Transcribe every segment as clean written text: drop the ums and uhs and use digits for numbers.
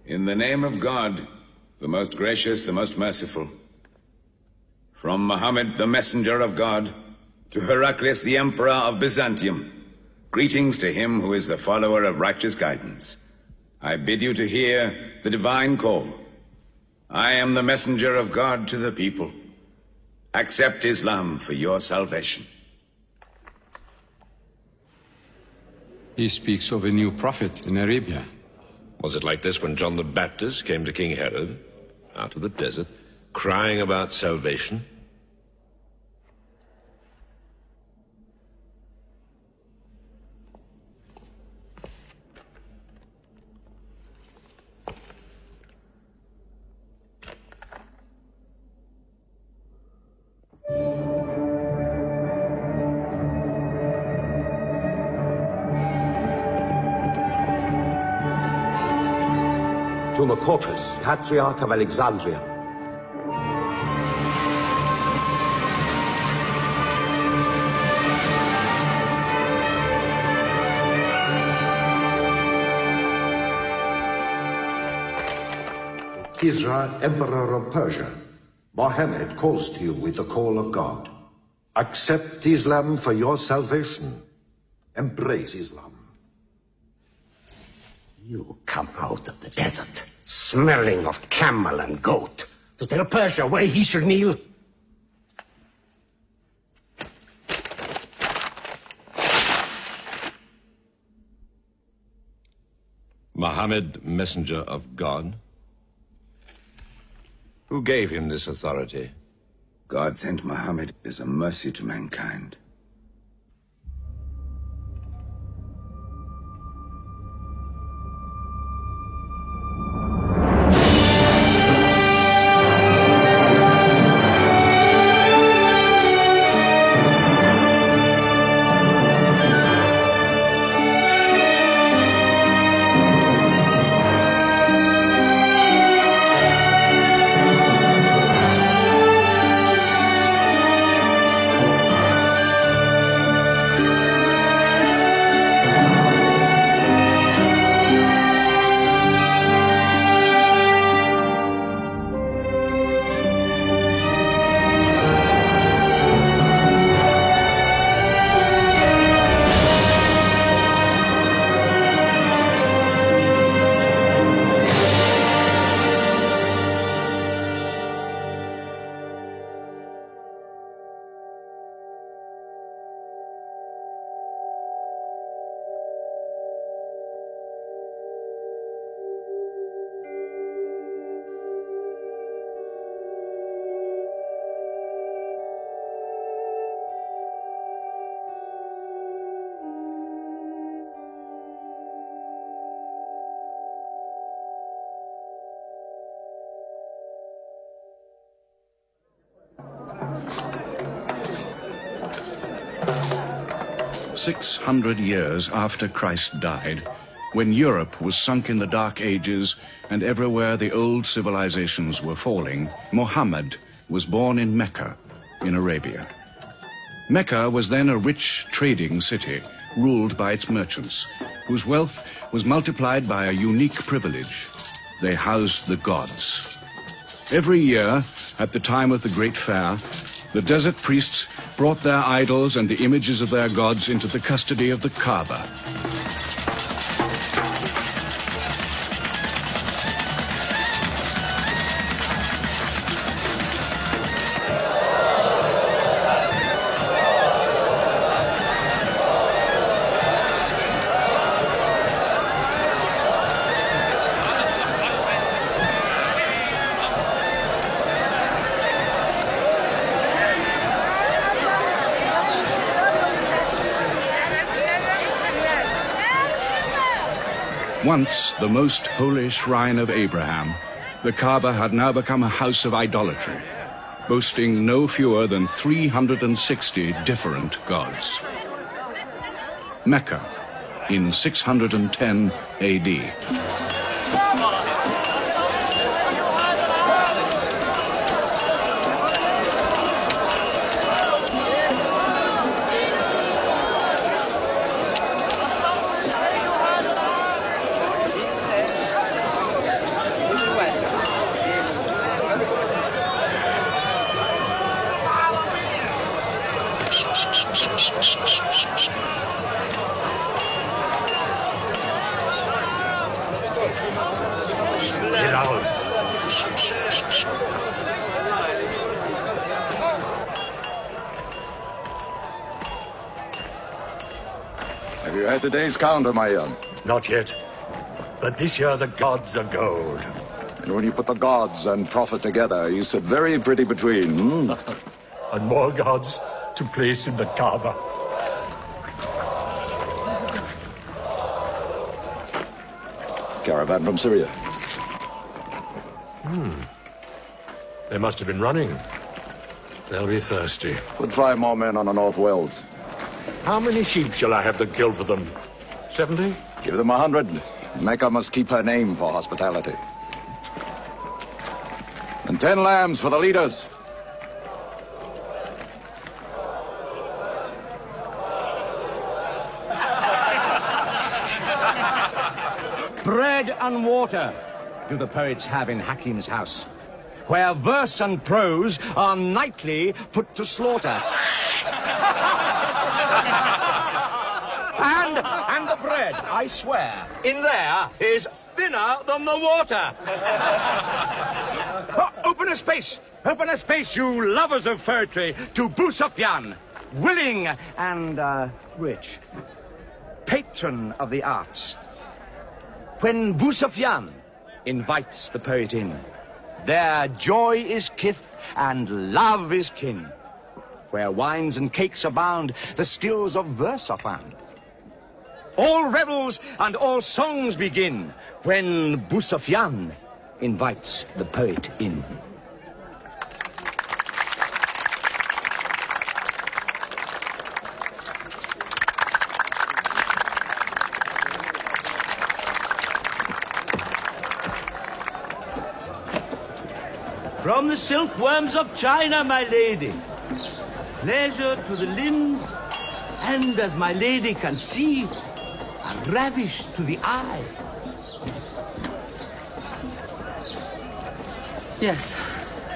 In the name of God, the most gracious, the most merciful. From Muhammad, the messenger of God, to Heraclius, the emperor of Byzantium, greetings to him who is the follower of righteous guidance. I bid you to hear the divine call. I am the messenger of God to the people. Accept Islam for your salvation. He speaks of a new prophet in Arabia. Was it like this when John the Baptist came to King Herod, out of the desert, crying about salvation? To Macaucus, Patriarch of Alexandria. Kisra, Emperor of Persia, Mohammed calls to you with the call of God. Accept Islam for your salvation. Embrace Islam. You come out of the desert, smelling of camel and goat, to tell Persia where he should kneel? Muhammad, messenger of God? Who gave him this authority? God sent Muhammad as a mercy to mankind. "600 years after Christ died, when Europe was sunk in the Dark Ages and everywhere the old civilizations were falling, Muhammad was born in Mecca, in Arabia. Mecca was then a rich trading city ruled by its merchants, whose wealth was multiplied by a unique privilege. They housed the gods. Every year, at the time of the great fair, the desert priests brought their idols and the images of their gods into the custody of the Kaaba. Once the most holy shrine of Abraham, the Kaaba had now become a house of idolatry, boasting no fewer than 360 different gods. Mecca, in 610 AD. Have you had today's counter, my young? Not yet. But this year the gods are gold. And when you put the gods and profit together, you sit very pretty between, And more gods to place in the Kaaba. Caravan from Syria. They must have been running. They'll be thirsty. Put 5 more men on the North Wells. How many sheep shall I have to kill for them? 70? Give them 100. Mecca must keep her name for hospitality. And 10 lambs for the leaders. Bread and water do the poets have in Hakim's house, where verse and prose are nightly put to slaughter. And the bread, I swear, in there is thinner than the water. Open a space, you lovers of poetry, to Abu Sufyan, willing and rich, patron of the arts. When Abu Sufyan invites the poet in, there joy is kith and love is kin. Where wines and cakes abound, the skills of verse are found. All revels and all songs begin when Abu Sufyan invites the poet in. From the silkworms of China, my lady. Pleasure to the limbs, and as my lady can see, a ravish to the eye. Yes,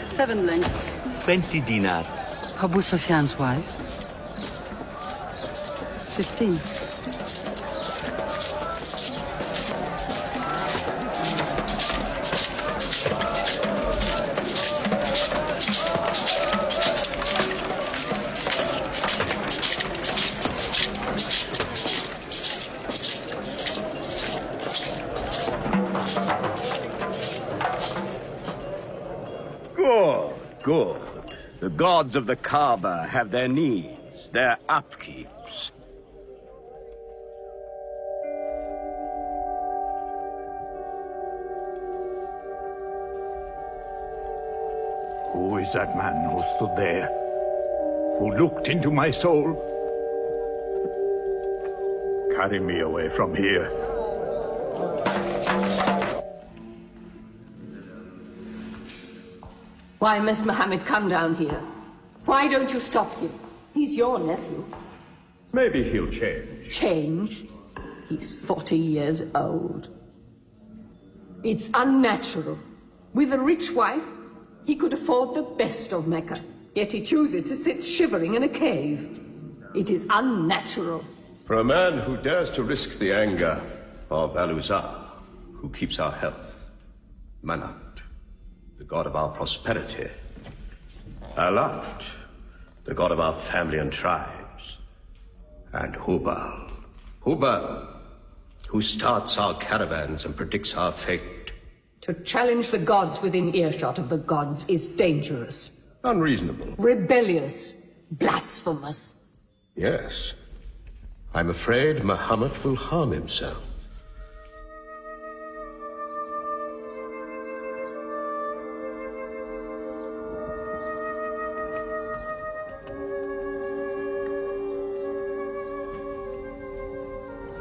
7 lengths. 20 dinar. Abu Sufyan's wife. 15. Good. The gods of the Kaaba have their needs, their upkeeps. Who is that man who stood there? Who looked into my soul? Carry me away from here. Why must Mohammed come down here? Why don't you stop him? He's your nephew. Maybe he'll change. Change? He's 40 years old. It's unnatural. With a rich wife, he could afford the best of Mecca. Yet he chooses to sit shivering in a cave. It is unnatural. For a man who dares to risk the anger of Al-Uzza, who keeps our health, Manat, the god of our prosperity, Alat, the god of our family and tribes, and Hubal, who starts our caravans and predicts our fate. To challenge the gods within earshot of the gods is dangerous. Unreasonable. Rebellious. Blasphemous. Yes. I'm afraid Muhammad will harm himself.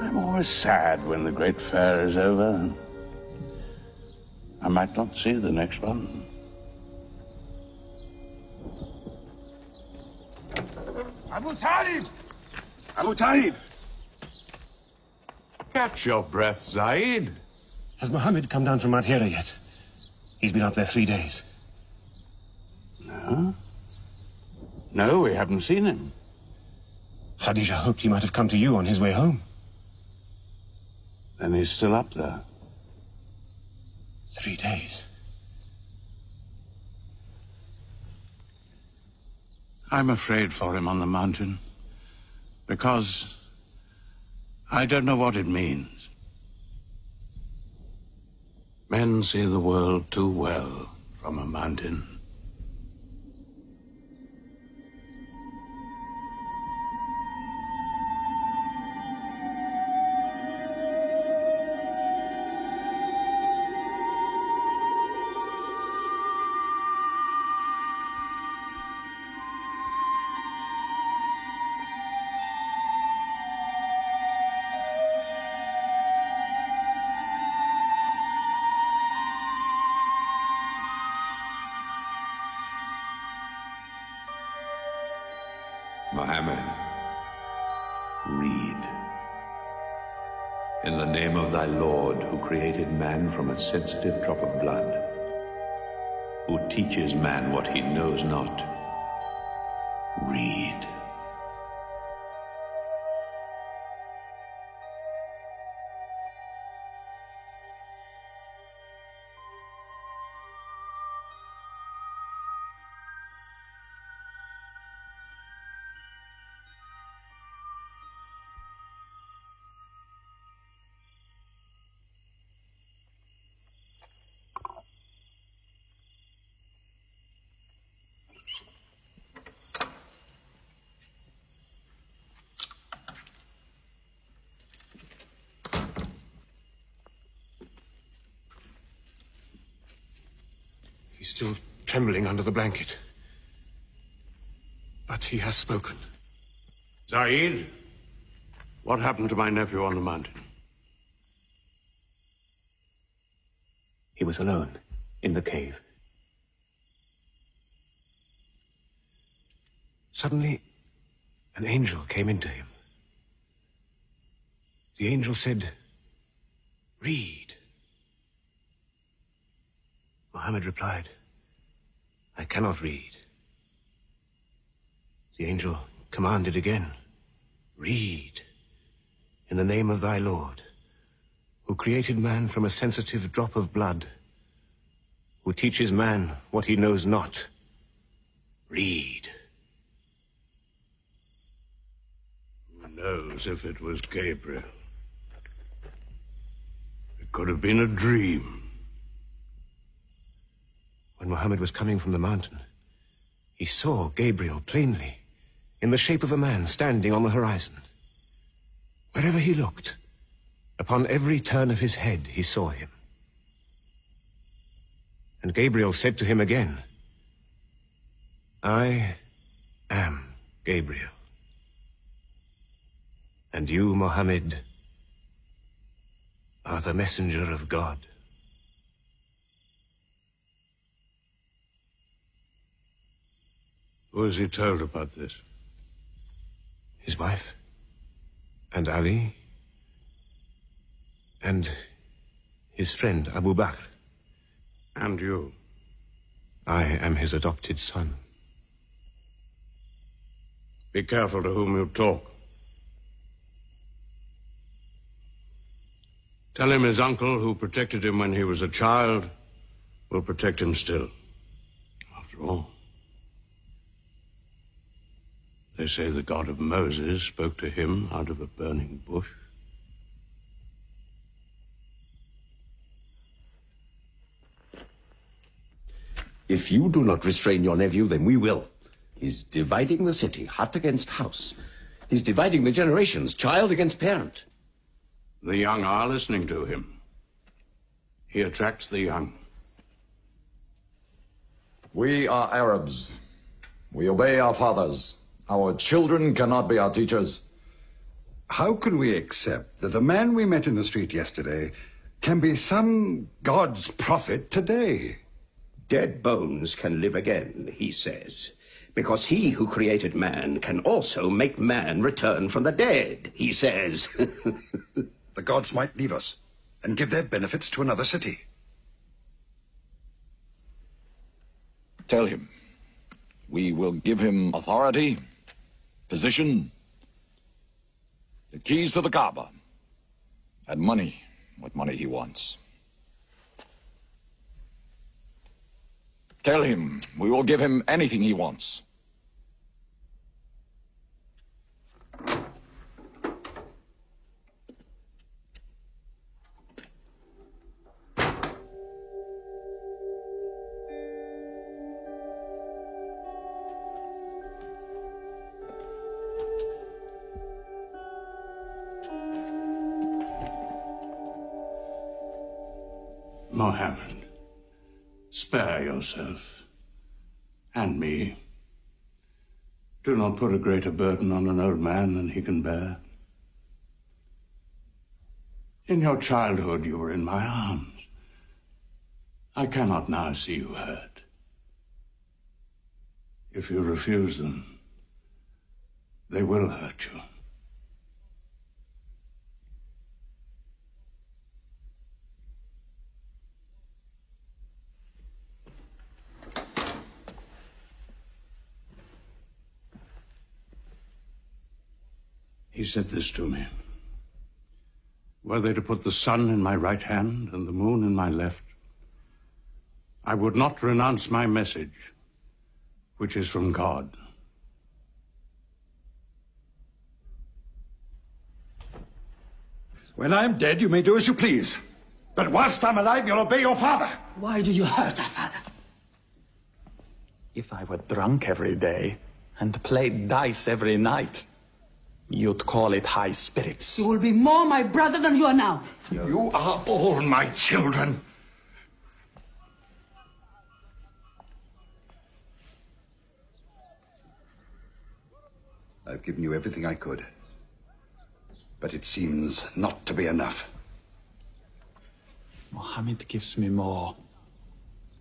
I'm always sad when the great fair is over. I might not see the next one. Abu Talib! Abu Talib! Catch your breath, Zaid. Has Mohammed come down from Adhira yet? He's been up there 3 days. No? No, we haven't seen him. Khadija hoped he might have come to you on his way home. Then he's still up there. 3 days. I'm afraid for him on the mountain, because I don't know what it means. Men see the world too well from a mountain. Mohammed, read. In the name of thy Lord, who created man from a sensitive drop of blood, who teaches man what he knows not, read. He's still trembling under the blanket. But he has spoken. Zaid, what happened to my nephew on the mountain? He was alone in the cave. Suddenly, an angel came into him. The angel said, "Read." Mohammed replied, "I cannot read." The angel commanded again, "Read, in the name of thy Lord, who created man from a sensitive drop of blood, who teaches man what he knows not. Read." Who knows if it was Gabriel? It could have been a dream. When Mohammed was coming from the mountain, he saw Gabriel plainly, in the shape of a man standing on the horizon. Wherever he looked, upon every turn of his head, he saw him. And Gabriel said to him again, "I am Gabriel. And you, Mohammed, are the messenger of God." Who has he told about this? His wife, and Ali, and his friend Abu Bakr. And you? I am his adopted son. Be careful to whom you talk. Tell him his uncle, who protected him when he was a child, will protect him still. After all, they say the God of Moses spoke to him out of a burning bush. If you do not restrain your nephew, then we will. He's dividing the city, hut against house. He's dividing the generations, child against parent. The young are listening to him. He attracts the young. We are Arabs. We obey our fathers. Our children cannot be our teachers. How can we accept that a man we met in the street yesterday can be some God's prophet today? Dead bones can live again, he says, because he who created man can also make man return from the dead, he says. The gods might leave us and give their benefits to another city. Tell him we will give him authority, position, The keys to the Kaaba. And money, what money he wants. Tell him we will give him anything he wants. Mohammed, spare yourself, and me. Do not put a greater burden on an old man than he can bear. In your childhood, you were in my arms. I cannot now see you hurt. If you refuse them, they will hurt you. He said this to me. Were they to put the sun in my right hand and the moon in my left, I would not renounce my message, which is from God. When I'm dead, you may do as you please. But whilst I'm alive, you'll obey your father. Why do you hurt our father? If I were drunk every day and played dice every night, you'd call it high spirits. You will be more my brother than you are now. You are all my children. I've given you everything I could. But it seems not to be enough. Mohammed gives me more.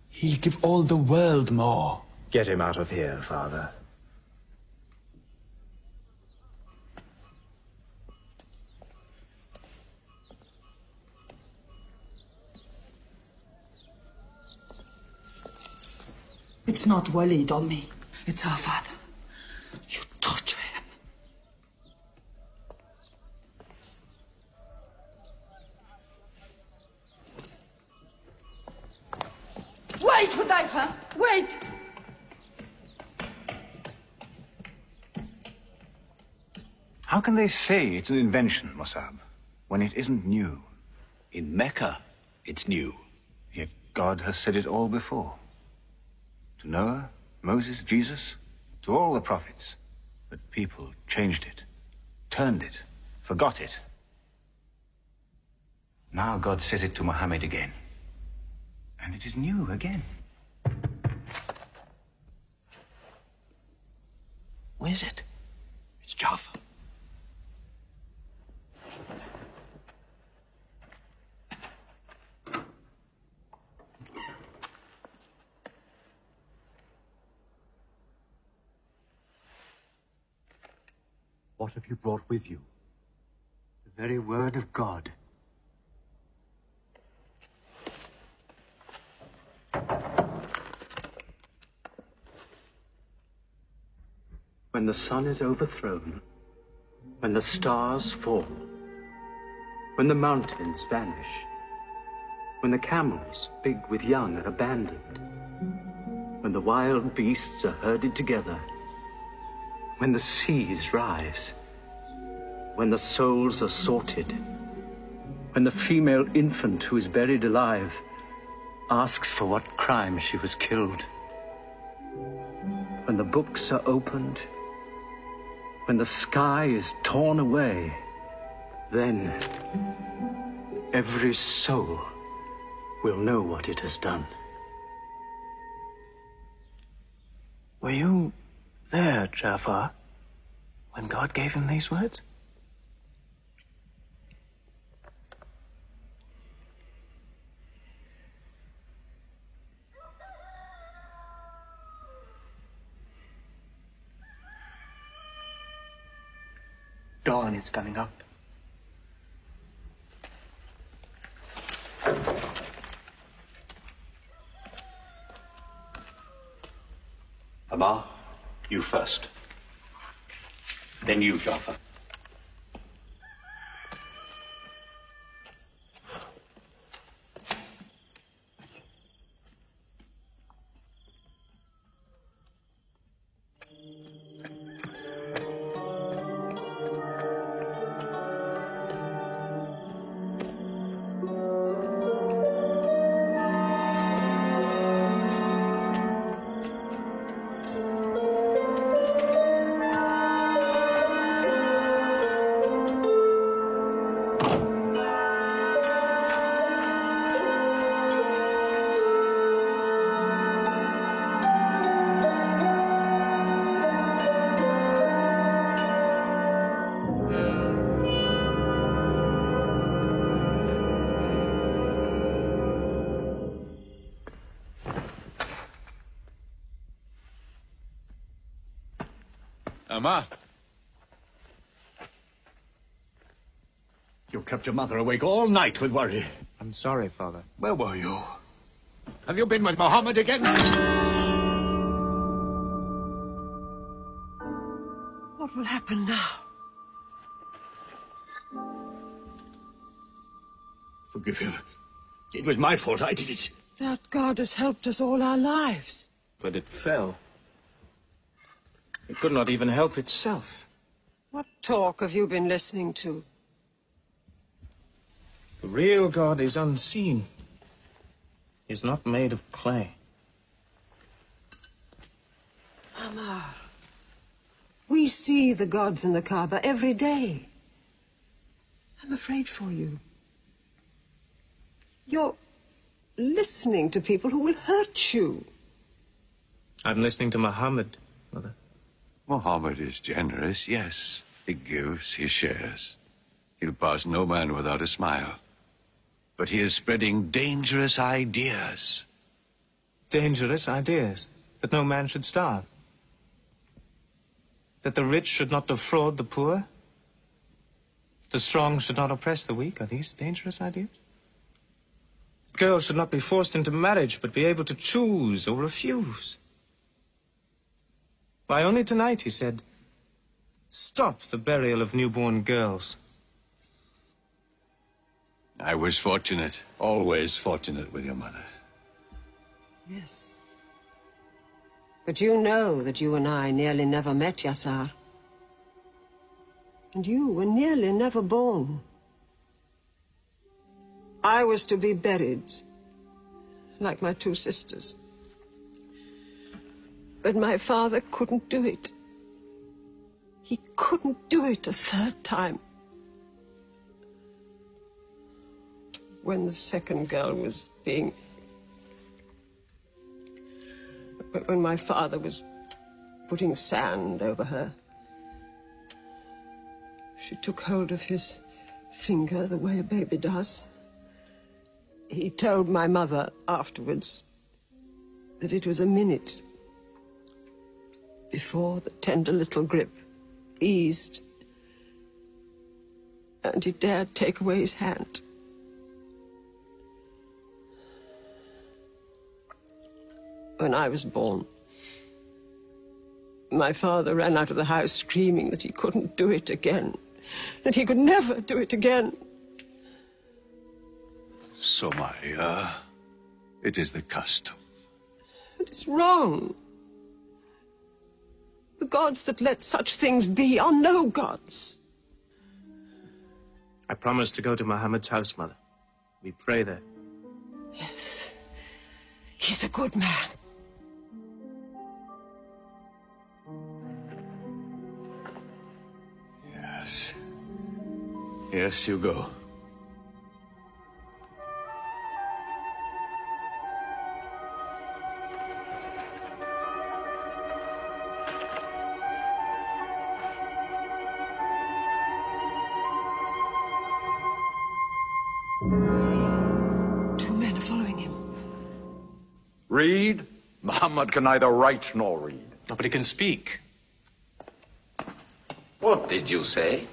He'll give all the world more. Get him out of here, Father. It's not Walid or me. It's our father. You torture him. Wait, Hudayfa! Wait! How can they say it's an invention, Musab, when it isn't new? In Mecca, it's new. Yet God has said it all before. To Noah, Moses, Jesus, to all the prophets. But people changed it, turned it, forgot it. Now God says it to Muhammad again. And it is new again. Who is it? It's Jaffa. What have you brought with you? The very word of God. When the sun is overthrown, when the stars fall, when the mountains vanish, when the camels, big with young, are abandoned, when the wild beasts are herded together, when the seas rise, when the souls are sorted, when the female infant who is buried alive asks for what crime she was killed, when the books are opened, when the sky is torn away, then every soul will know what it has done. Were you there, Jafar, when God gave him these words? Dawn is coming up. Amar, you first. Then you, Jafar. Amma. You kept your mother awake all night with worry. I'm sorry, Father. Where were you? Have you been with Mohammed again? What will happen now? Forgive him. It was my fault. I did it. That God has helped us all our lives. But it fell. It could not even help itself. What talk have you been listening to? The real God is unseen. He is not made of clay. Amar, we see the gods in the Kaaba every day. I'm afraid for you. You're listening to people who will hurt you. I'm listening to Muhammad, Mother. Muhammad is generous, yes. He gives, he shares. He'll pass no man without a smile. But he is spreading dangerous ideas. Dangerous ideas? That no man should starve? That the rich should not defraud the poor? The strong should not oppress the weak? Are these dangerous ideas? Girls should not be forced into marriage, but be able to choose or refuse. Why, only tonight he said, stop the burial of newborn girls. I was fortunate, always fortunate with your mother. Yes. But you know that you and I nearly never met, Yassar. And you were nearly never born. I was to be buried, like my two sisters. But my father couldn't do it. He couldn't do it a third time. When the second girl was being... When my father was putting sand over her, she took hold of his finger the way a baby does. He told my mother afterwards that it was a minute before the tender little grip eased and he dared take away his hand. When I was born, my father ran out of the house screaming that he couldn't do it again, that he could never do it again. Somaya, it is the custom. It is wrong. The gods that let such things be are no gods. I promised to go to Muhammad's house, Mother. We pray there. Yes. He's a good man. Yes. Yes, you go. Two men are following him. Read? Muhammad can neither write nor read. Nobody can speak. What did you say?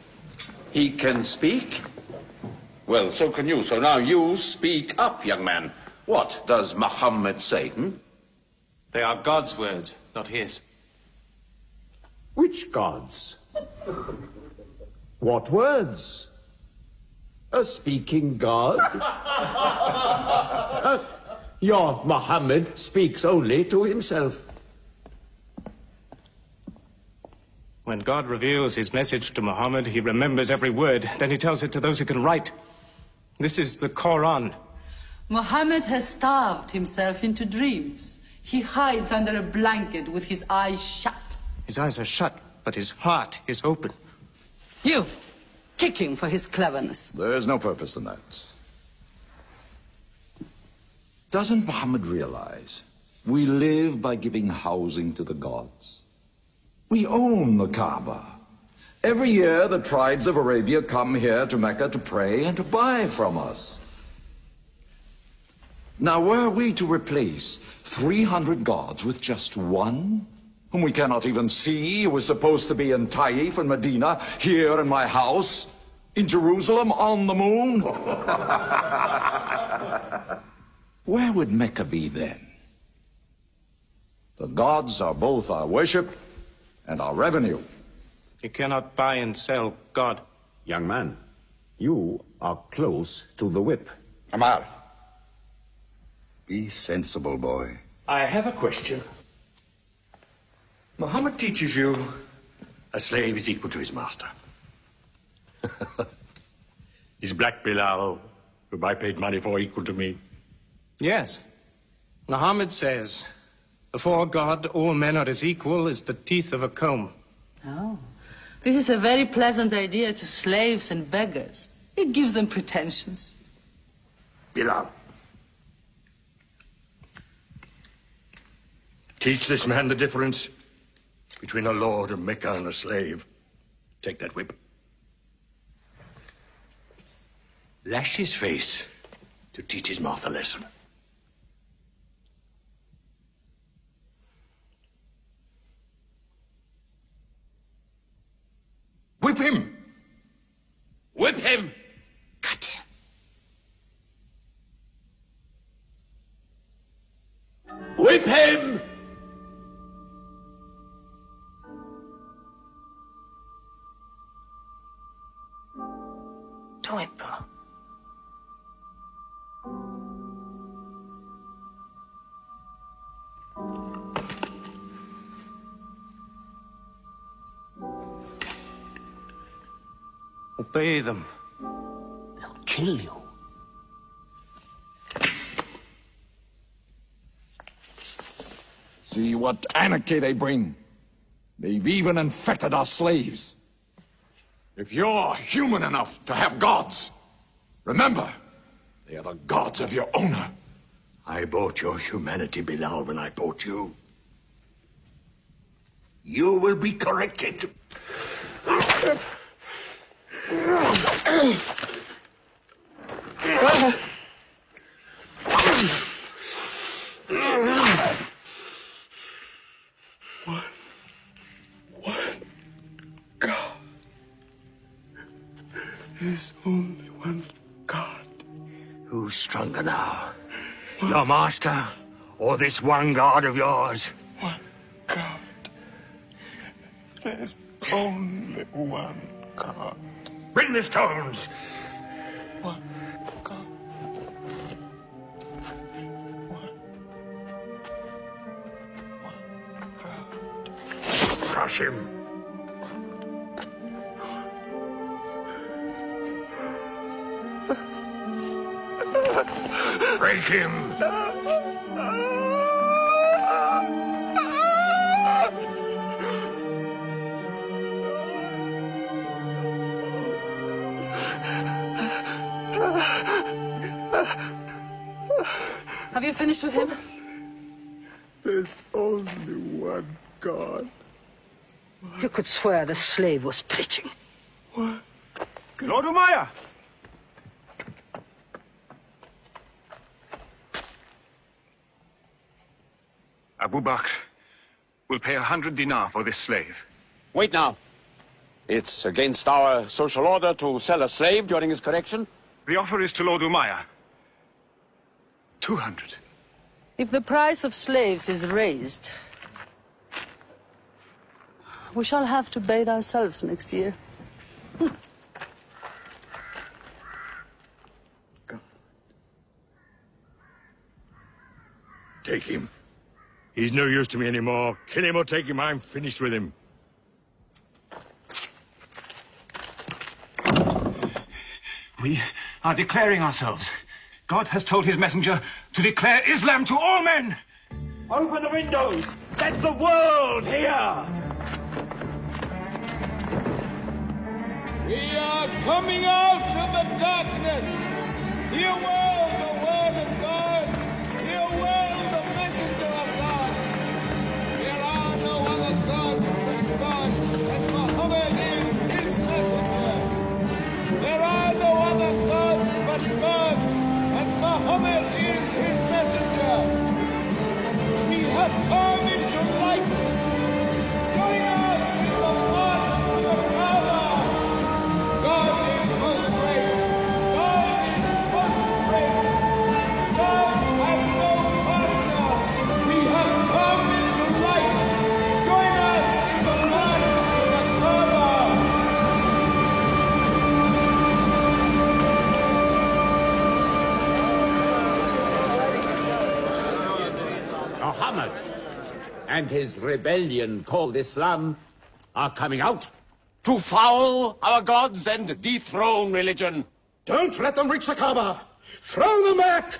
He can speak? Well, so can you. So now you speak up, young man. What does Muhammad say? They are God's words, not his. Which gods? What words? A speaking God? Your Muhammad speaks only to himself. When God reveals his message to Muhammad, he remembers every word. Then he tells it to those who can write. This is the Quran. Muhammad has starved himself into dreams. He hides under a blanket with his eyes shut. His eyes are shut, but his heart is open. You, kick him for his cleverness. There is no purpose in that. Doesn't Muhammad realize we live by giving housing to the gods? We own the Kaaba. Every year, the tribes of Arabia come here to Mecca to pray and to buy from us. Now, were we to replace 300 gods with just one, whom we cannot even see, who is supposed to be in Taif and Medina, here in my house, in Jerusalem, on the moon? Where would Mecca be then? The gods are both our worship and our revenue. You cannot buy and sell God. Young man, you are close to the whip. Amar, be sensible, boy. I have a question. Muhammad teaches you a slave is equal to his master. Is Black Bilal, whom I paid money for, equal to me? Yes. Muhammad says, before God, all men are as equal as the teeth of a comb. Oh, this is a very pleasant idea to slaves and beggars. It gives them pretensions. Bilal, teach this man the difference between a lord of Mecca and a slave. Take that whip. Lash his face to teach his mouth a lesson. Whip him! Whip him! Cut him! Whip him! Do it, bro. Obey them. They'll kill you. See what anarchy they bring. They've even infected our slaves. If you're human enough to have gods, remember, they are the gods of your owner. I bought your humanity, Bilal, when I bought you. You will be corrected. There's only one God. Who's stronger now? Your master or this one God of yours? One God. There's only one God. Bring the stones! One God. One God. Crush him! Break him! Have you finished with him? There's only one God. You could swear the slave was preaching. What? Lord Umayyah! Abu Bakr will pay 100 dinar for this slave. Wait now. It's against our social order to sell a slave during his correction. The offer is to Lord Umayyah. 200. If the price of slaves is raised, we shall have to bathe ourselves next year. Take him. He's no use to me anymore. Kill him or take him. I'm finished with him. We are declaring ourselves. God has told his messenger to declare Islam to all men. Open the windows! Let the world hear! We are coming out of the darkness. Hear well the word of God. Hear well the messenger of God. There are no other gods but God, and Muhammad is his messenger. There are no other gods but God, and Muhammad is his messenger. We have come into light. and his rebellion called Islam are coming out. To foul our gods and dethrone religion. Don't let them reach the Kaaba. Throw them back.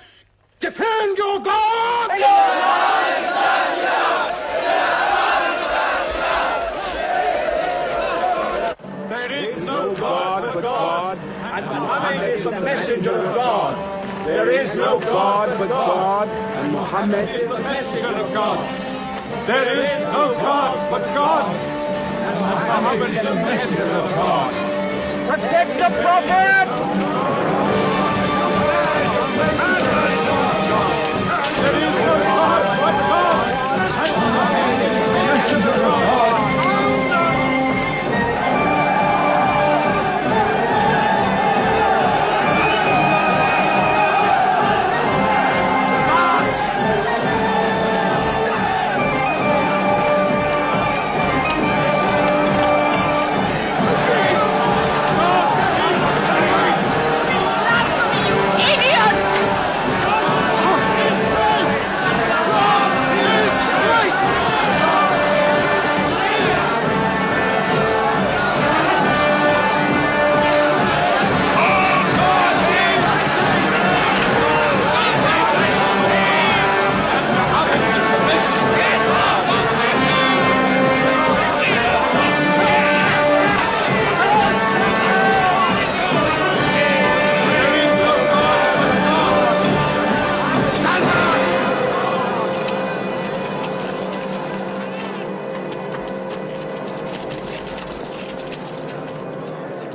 Defend your God! There is no God but God, and Muhammad is the messenger of God. There is no God but God, and Muhammad is the messenger of God. There is no God but God, and Muhammad is the messenger of God. Protect the Prophet! There is no God but God, and Muhammad is the messenger of God.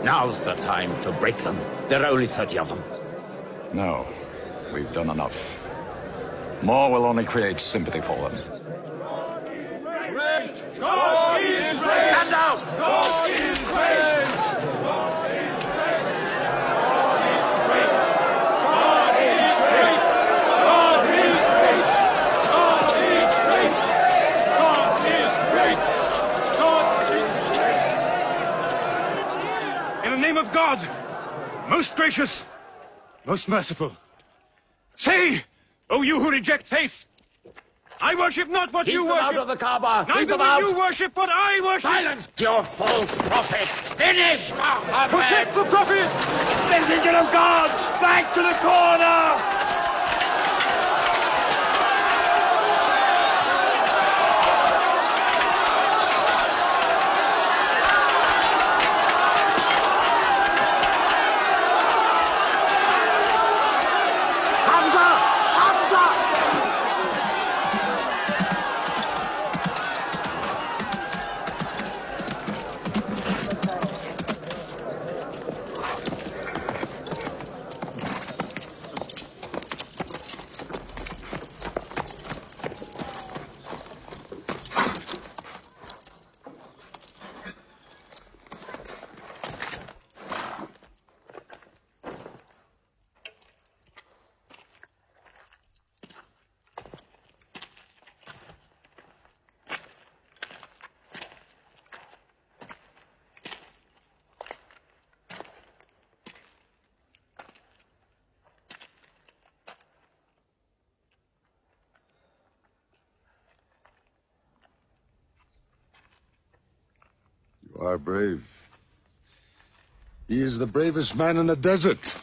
Now's the time to break them. There are only 30 of them. No, we've done enough. More will only create sympathy for them. God is great! Stand down! God is great! God is great! God is great! God is great! God is great! God is great! God is great! In the name of God, most gracious, most merciful, say, O you who reject faith, I worship not what you worship. Keep them out of the Kaaba. Keep Neither them will out. you worship what I worship. Silence your false prophet. Finish Muhammad. Protect the prophet. Messenger of God, back to the corner! You are brave. He is the bravest man in the desert.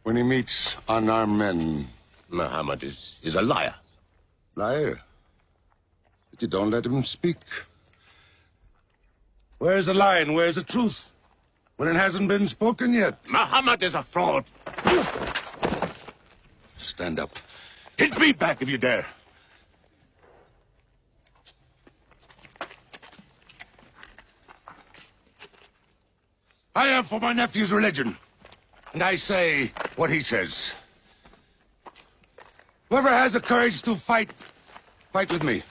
When he meets unarmed men... Muhammad is a liar. Liar? But you don't let him speak. Where's the lie and where's the truth? When it hasn't been spoken yet. Muhammad is a fraud. Stand up. Hit me back if you dare. I am for my nephew's religion. And I say what he says. Whoever has the courage to fight, fight with me.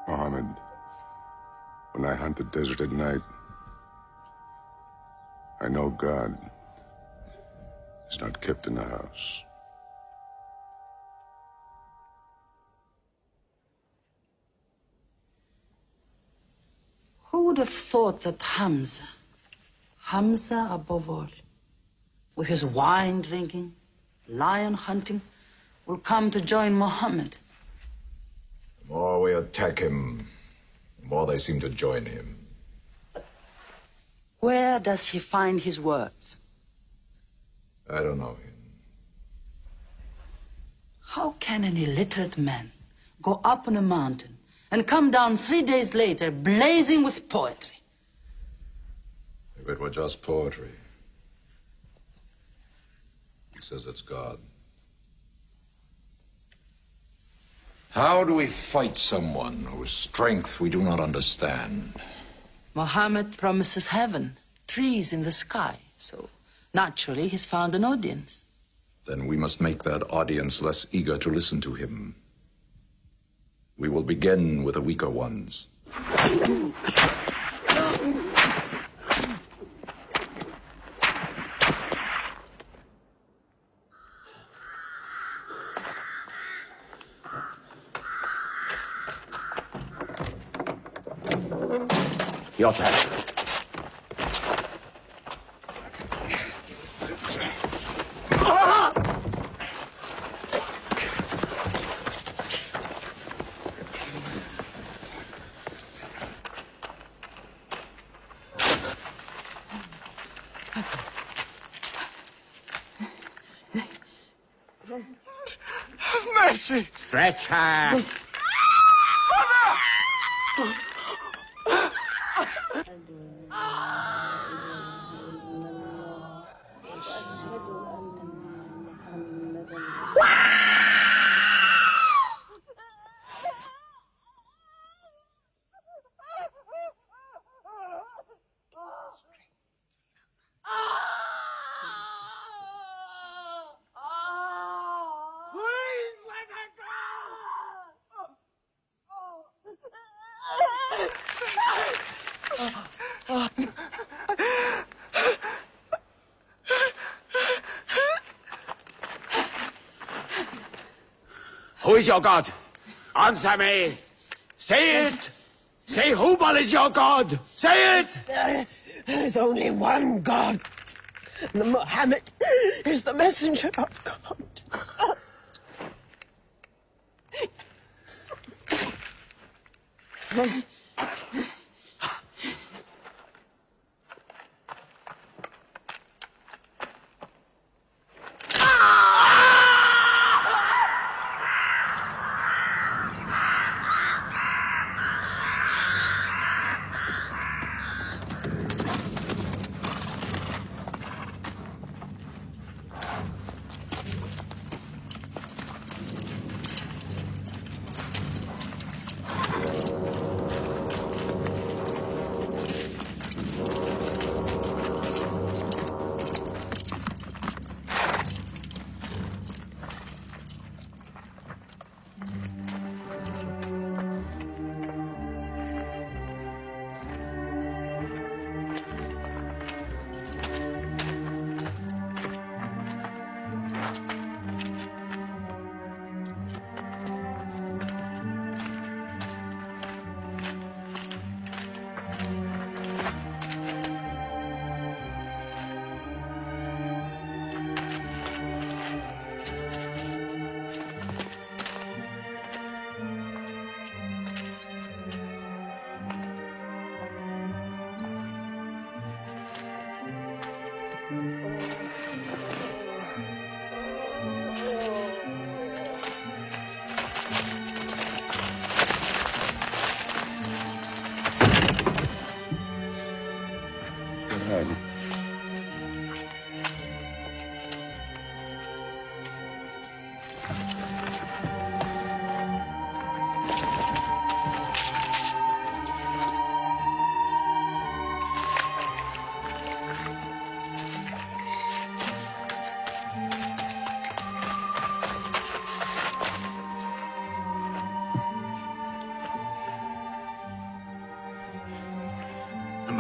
Mohammed. When I hunt the desert at night, I know God is not kept in the house. Who would have thought that Hamza above all, with his wine drinking, lion hunting, will come to join Muhammad? The more we attack him, the more they seem to join him. Where does he find his words? I don't know him. How can an illiterate man go up on a mountain and come down 3 days later blazing with poetry? If it were just poetry. He says it's God. How do we fight someone whose strength we do not understand? Muhammad promises heaven, trees in the sky, so naturally he's found an audience. Then we must make that audience less eager to listen to him. We will begin with the weaker ones. Your turn. Have mercy! Stretch her! Please let her Who is your God? Answer me. Say it. Say Hubal is your God. Say it. There is only one God. And Muhammad is the messenger of God.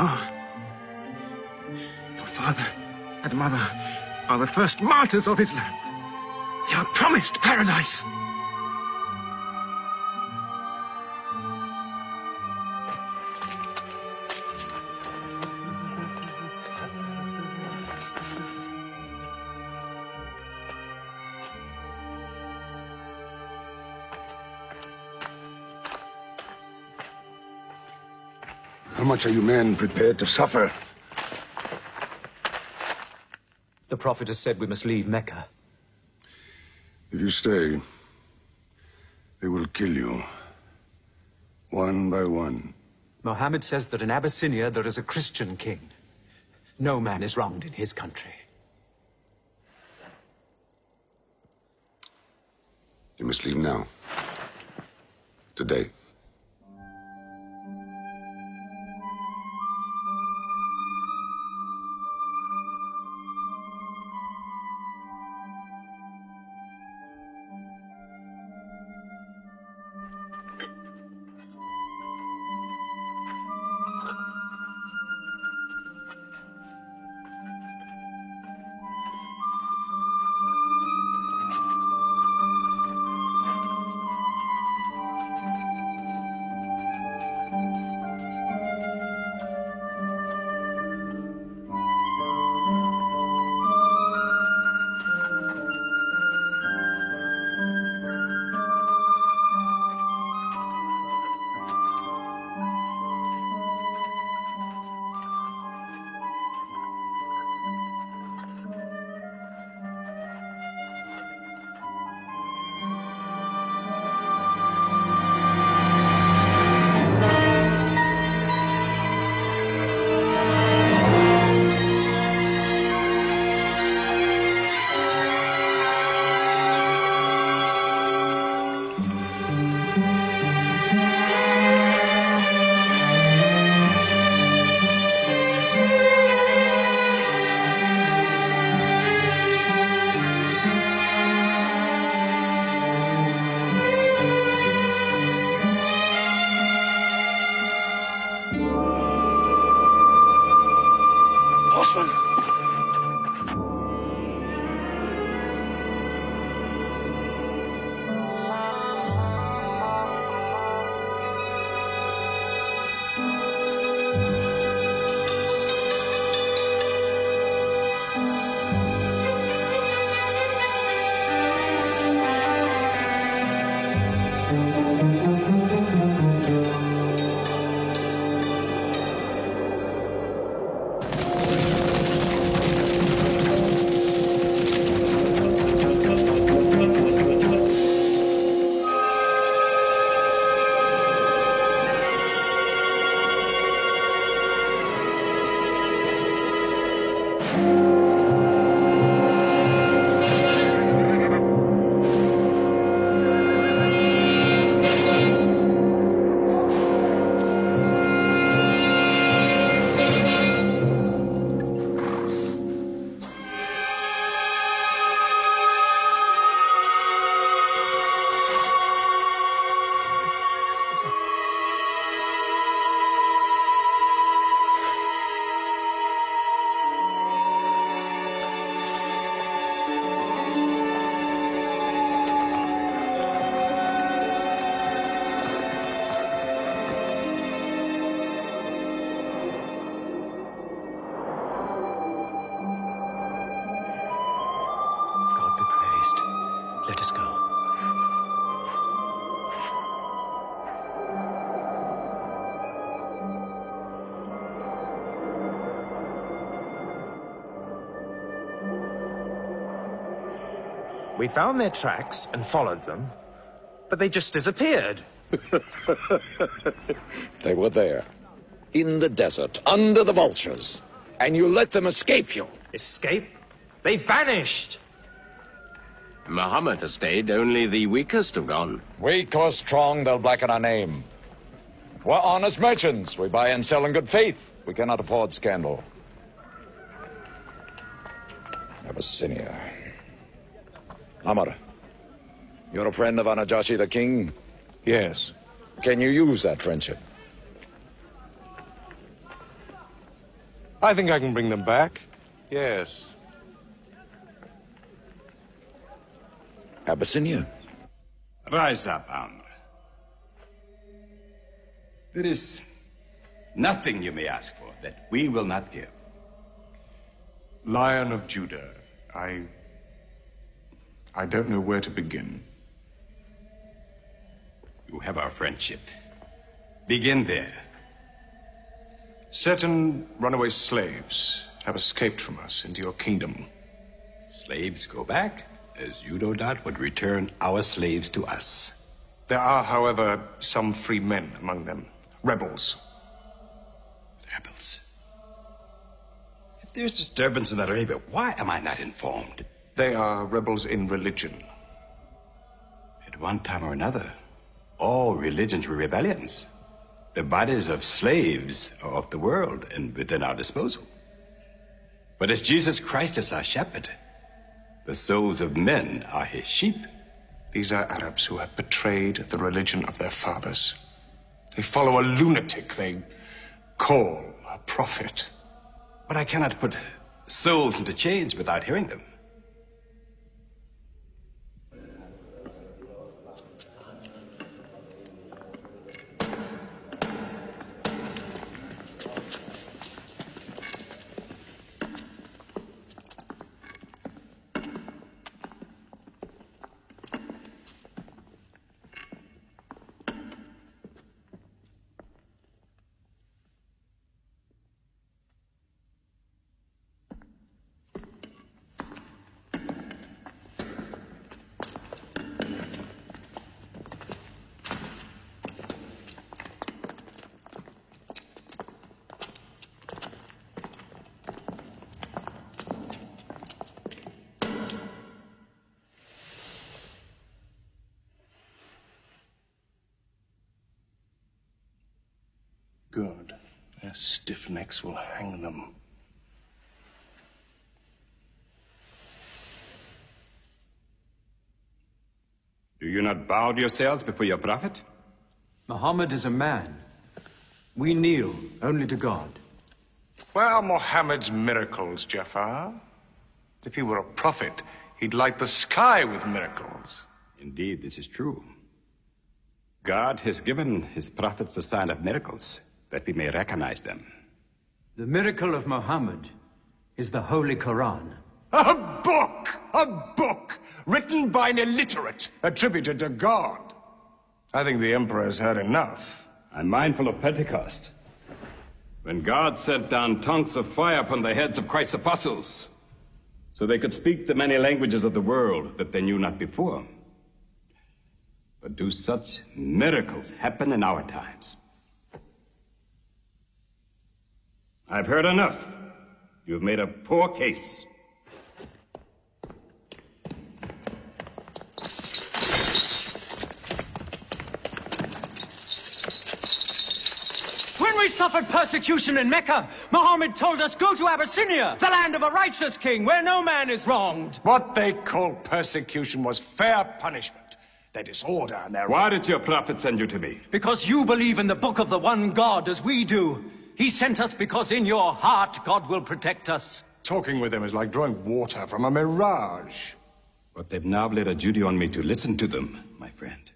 Your father and mother are the first martyrs of Islam. They are promised paradise. How much are you men prepared to suffer? The Prophet has said we must leave Mecca. If you stay, they will kill you. One by one. Mohammed says that in Abyssinia there is a Christian king. No man is wronged in his country. You must leave now. Today. Let us go. We found their tracks and followed them, but they just disappeared. They were there, in the desert, under the vultures, and you let them escape you. Escape? They vanished! Muhammad has stayed. Only the weakest have gone. Weak or strong, they'll blacken our name. We're honest merchants. We buy and sell in good faith. We cannot afford scandal. Abyssinia. Amr, you're a friend of Anajashi the king? Yes. Can you use that friendship? I think I can bring them back. Yes. Abyssinia. Rise up, Amr. There is nothing you may ask for that we will not give. Lion of Judah, I don't know where to begin. You have our friendship. Begin there. Certain runaway slaves have escaped from us into your kingdom. Slaves go back, as you no doubt would return our slaves to us. There are, however, some free men among them. Rebels. Rebels? If there's disturbance in Arabia, why am I not informed? They are rebels in religion. At one time or another, all religions were rebellions. The bodies of slaves are of the world and within our disposal. But as Jesus Christ is our shepherd, the souls of men are his sheep. These are Arabs who have betrayed the religion of their fathers. They follow a lunatic they call a prophet. But I cannot put souls into chains without hearing them. Good. Their stiff necks will hang them. Do you not bow yourselves before your prophet? Muhammad is a man. We kneel only to God. Where are Mohammed's miracles, Jafar? If he were a prophet, he'd light the sky with miracles. Indeed, this is true. God has given his prophets the sign of miracles, that we may recognize them. The miracle of Muhammad is the Holy Quran. A book! A book! Written by an illiterate, attributed to God. I think the Emperor has had enough. I'm mindful of Pentecost, when God sent down tongues of fire upon the heads of Christ's apostles, so they could speak the many languages of the world that they knew not before. But do such miracles happen in our times? I've heard enough. You've made a poor case. When we suffered persecution in Mecca, Muhammad told us, go to Abyssinia, the land of a righteous king, where no man is wronged. What they called persecution was fair punishment. Their disorder and their... Why did your prophet send you to me? Because you believe in the book of the one God as we do. He sent us because in your heart God will protect us. Talking with them is like drawing water from a mirage. But they've now laid a duty on me to listen to them, my friend.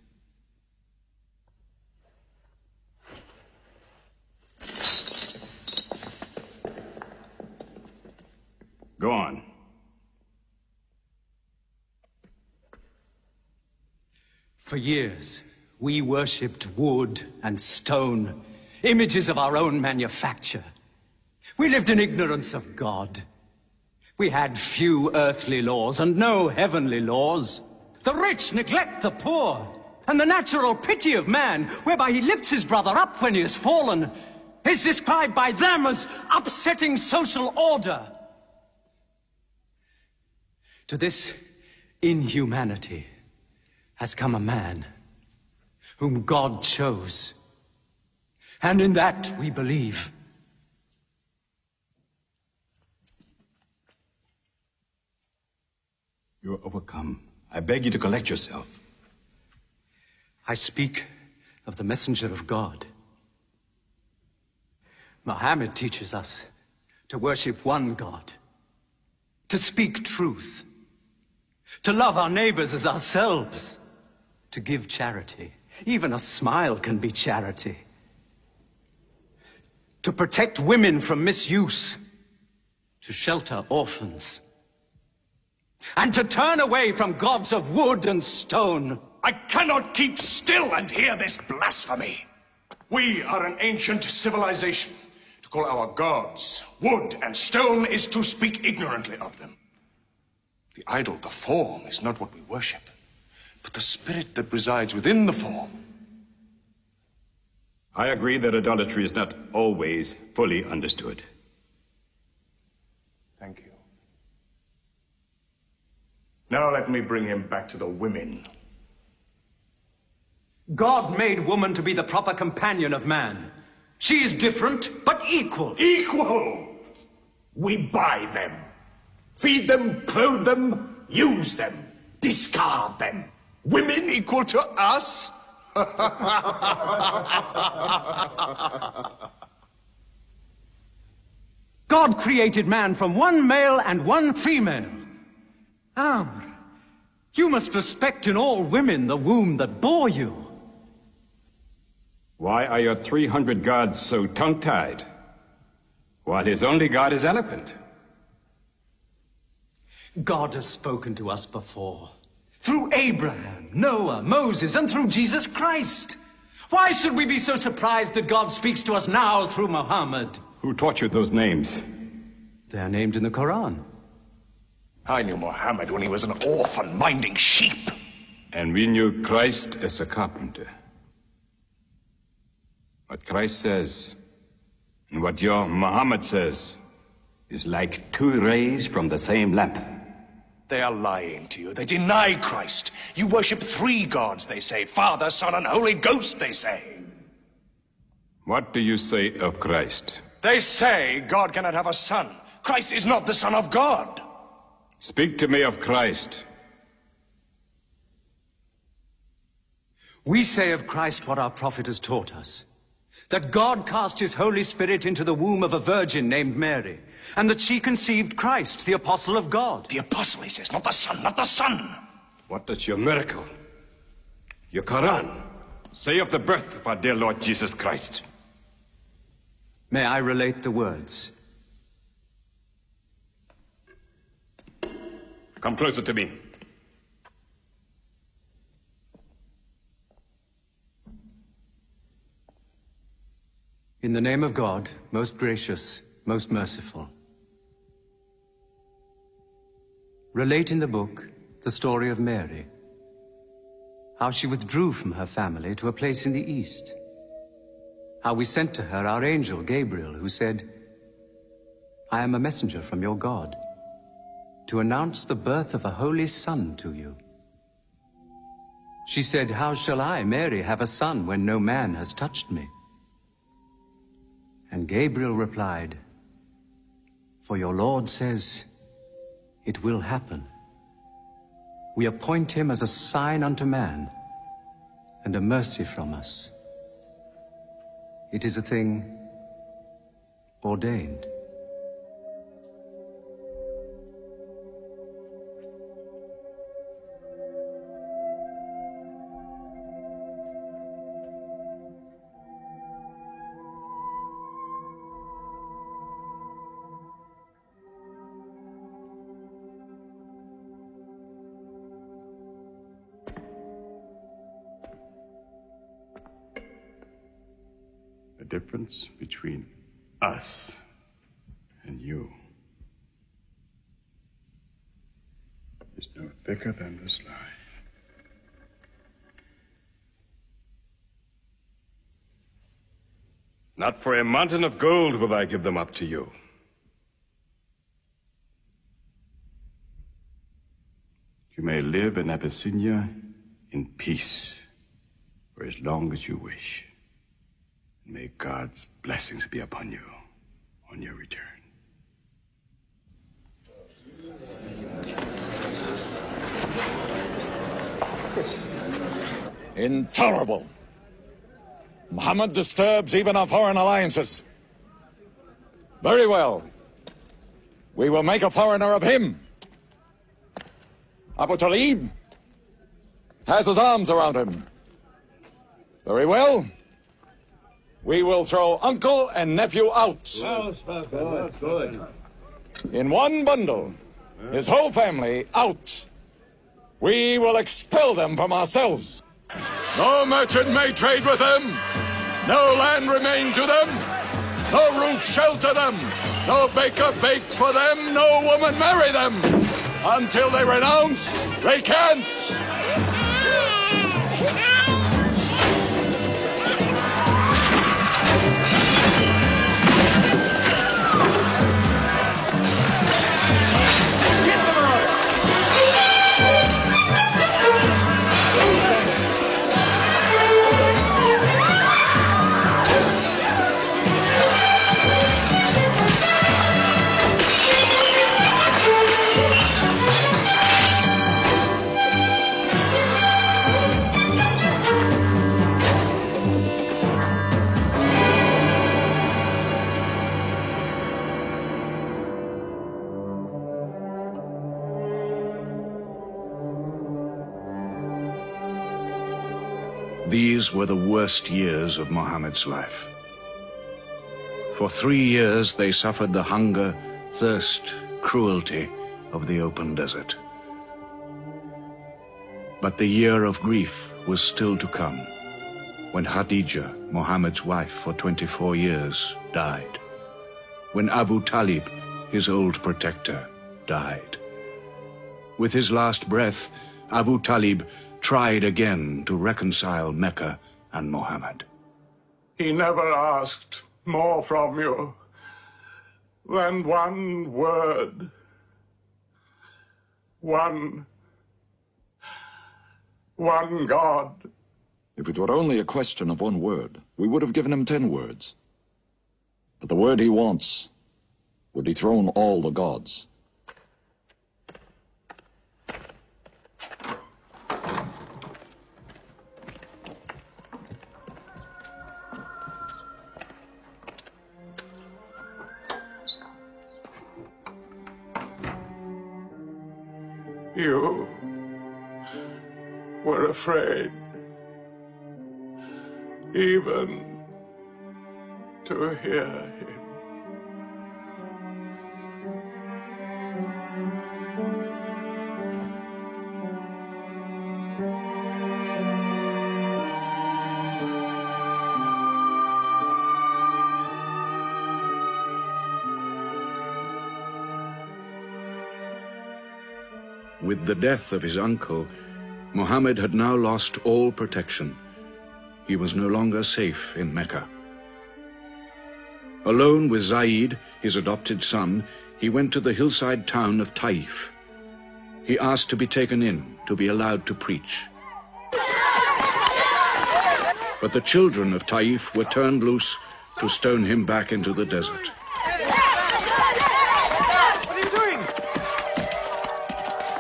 Go on. For years, we worshipped wood and stone, images of our own manufacture. We lived in ignorance of God. We had few earthly laws and no heavenly laws. The rich neglect the poor, and the natural pity of man, whereby he lifts his brother up when he has fallen, is described by them as upsetting social order. To this inhumanity has come a man whom God chose. And in that we believe. You are overcome. I beg you to collect yourself. I speak of the messenger of God. Muhammad teaches us to worship one God, to speak truth, to love our neighbors as ourselves, to give charity. Even a smile can be charity. To protect women from misuse, to shelter orphans, and to turn away from gods of wood and stone. I cannot keep still and hear this blasphemy. We are an ancient civilization. To call our gods wood and stone is to speak ignorantly of them. The idol, the form, is not what we worship, but the spirit that resides within the form. I agree that idolatry is not always fully understood. Thank you. Now let me bring him back to the women. God made woman to be the proper companion of man. She is different, but equal. Equal! We buy them. Feed them, clothe them, use them, discard them. Women equal to us? God created man from one male and one female. Amr, you must respect in all women the womb that bore you. Why are your 300 gods so tongue-tied, while his only god is eloquent? God has spoken to us before, through Abraham, Noah, Moses, and through Jesus Christ. Why should we be so surprised that God speaks to us now through Muhammad? Who taught you those names? They are named in the Quran. I knew Muhammad when he was an orphan minding sheep. And we knew Christ as a carpenter. What Christ says and what your Muhammad says is like two rays from the same lamp. They are lying to you. They deny Christ. You worship 3 gods, they say. Father, Son, and Holy Ghost, they say. What do you say of Christ? They say God cannot have a son. Christ is not the Son of God. Speak to me of Christ. We say of Christ what our prophet has taught us. That God cast his Holy Spirit into the womb of a virgin named Mary, and that she conceived Christ, the apostle of God. The apostle, he says, not the son, not the son. What does your miracle, your Quran, say of the birth of our dear Lord Jesus Christ? May I relate the words? Come closer to me. In the name of God, most gracious, most merciful. Relate in the book the story of Mary, how she withdrew from her family to a place in the east, how we sent to her our angel Gabriel, who said, I am a messenger from your God, to announce the birth of a holy son to you. She said, how shall I, Mary, have a son when no man has touched me? And Gabriel replied, for your Lord says, it will happen. We appoint him as a sign unto man, and a mercy from us. It is a thing ordained. The difference between us and you is no thicker than this lie. Not for a mountain of gold will I give them up to you. You may live in Abyssinia in peace for as long as you wish. May God's blessings be upon you on your return. Intolerable. Muhammad disturbs even our foreign alliances. Very well. We will make a foreigner of him. Abu Talib has his arms around him. Very well. We will throw uncle and nephew out. Good. In one bundle. His whole family out. We will expel them from ourselves. No merchant may trade with them. No land remain to them. No roof shelter them. No baker bake for them. No woman marry them. Until they renounce, they can't. These were the worst years of Muhammad's life. For 3 years they suffered the hunger, thirst, cruelty of the open desert. But the year of grief was still to come, when Khadija, Muhammad's wife for 24 years, died. When Abu Talib, his old protector, died. With his last breath, Abu Talib tried again to reconcile Mecca and Muhammad. He never asked more from you than one word. One God. If it were only a question of one word, we would have given him 10 words. But the word he wants would dethrone all the gods. You were afraid even to hear him. With the death of his uncle, Muhammad had now lost all protection. He was no longer safe in Mecca. Alone with Zaid, his adopted son, he went to the hillside town of Taif. He asked to be taken in, to be allowed to preach. But the children of Taif were turned loose to stone him back into the desert. What are you doing?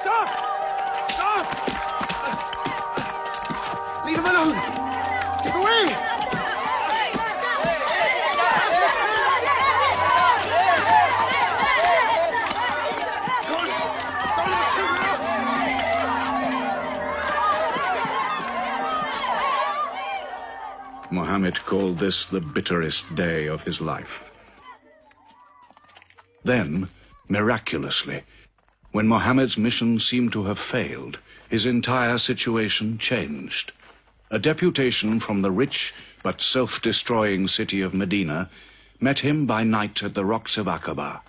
Stop! Stop! Leave him alone! Get away! Muhammad called this the bitterest day of his life. Then, miraculously, when Muhammad's mission seemed to have failed, his entire situation changed. A deputation from the rich but self-destroying city of Medina met him by night at the rocks of Aqaba,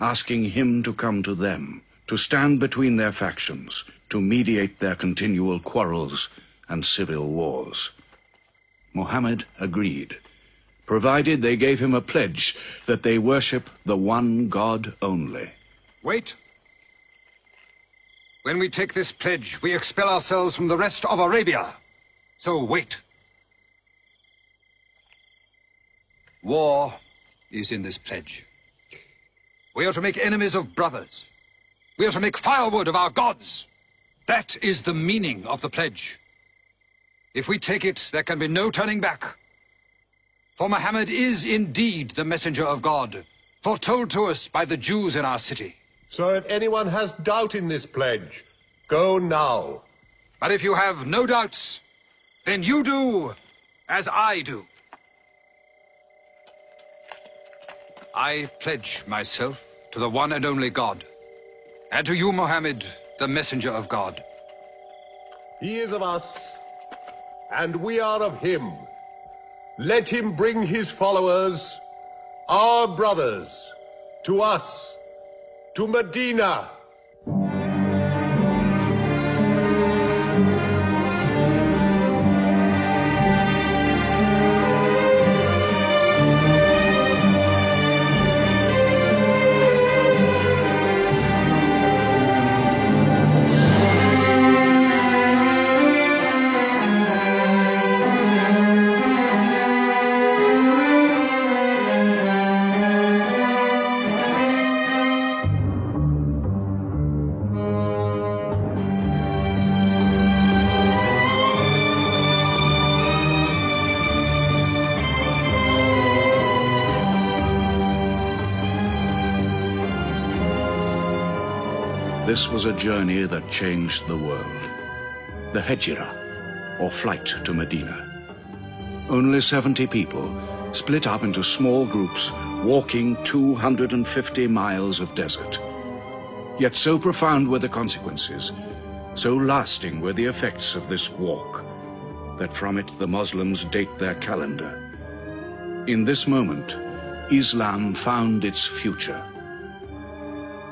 asking him to come to them, to stand between their factions, to mediate their continual quarrels and civil wars. Muhammad agreed, provided they gave him a pledge that they worship the one God only. Wait. When we take this pledge, we expel ourselves from the rest of Arabia. So wait. War is in this pledge. We are to make enemies of brothers. We are to make firewood of our gods. That is the meaning of the pledge. If we take it, there can be no turning back. For Muhammad is indeed the messenger of God, foretold to us by the Jews in our city. So if anyone has doubt in this pledge, go now. But if you have no doubts, then you do as I do. I pledge myself to the one and only God, and to you, Mohammed, the messenger of God. He is of us, and we are of him. Let him bring his followers, our brothers, to us, to Medina. This was a journey that changed the world. The Hejira, or flight to Medina. Only 70 people, split up into small groups, walking 250 miles of desert. Yet so profound were the consequences, so lasting were the effects of this walk, that from it the Muslims date their calendar. In this moment, Islam found its future.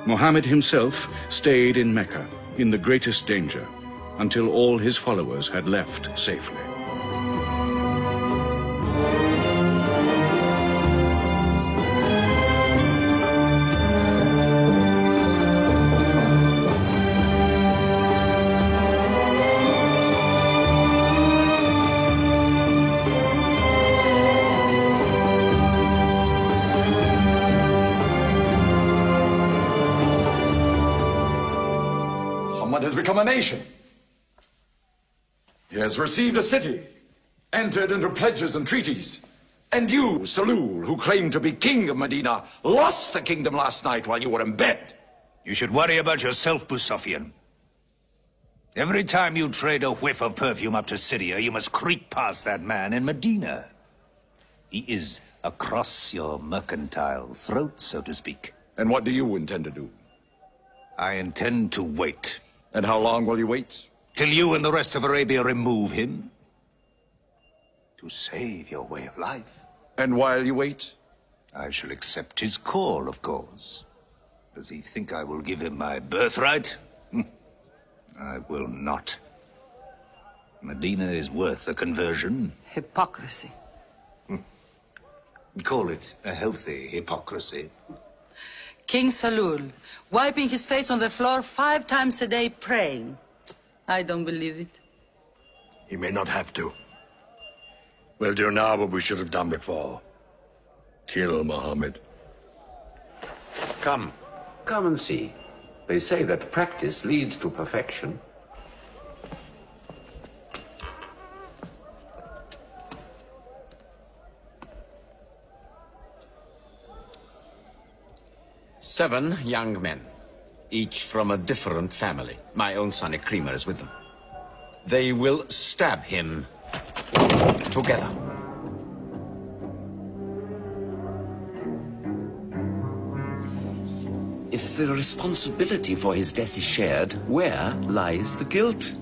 Muhammad himself stayed in Mecca in the greatest danger until all his followers had left safely. Has become a nation. He has received a city, entered into pledges and treaties. And you, Salul, who claimed to be king of Medina, lost the kingdom last night while you were in bed. You should worry about yourself, Busofian. Every time you trade a whiff of perfume up to Syria, you must creep past that man in Medina. He is across your mercantile throat, so to speak. And what do you intend to do? I intend to wait. And how long will you wait? Till you and the rest of Arabia remove him. To save your way of life. And while you wait? I shall accept his call, of course. Does he think I will give him my birthright? I will not. Medina is worth a conversion. Hypocrisy. Call it a healthy hypocrisy. King Salul, wiping his face on the floor 5 times a day, praying. I don't believe it. He may not have to. We'll do now what we should have done before. Kill Muhammad. Come and see. They say that practice leads to perfection. Seven young men, each from a different family. My own son Ikrimah is with them. They will stab him together. If the responsibility for his death is shared, where lies the guilt?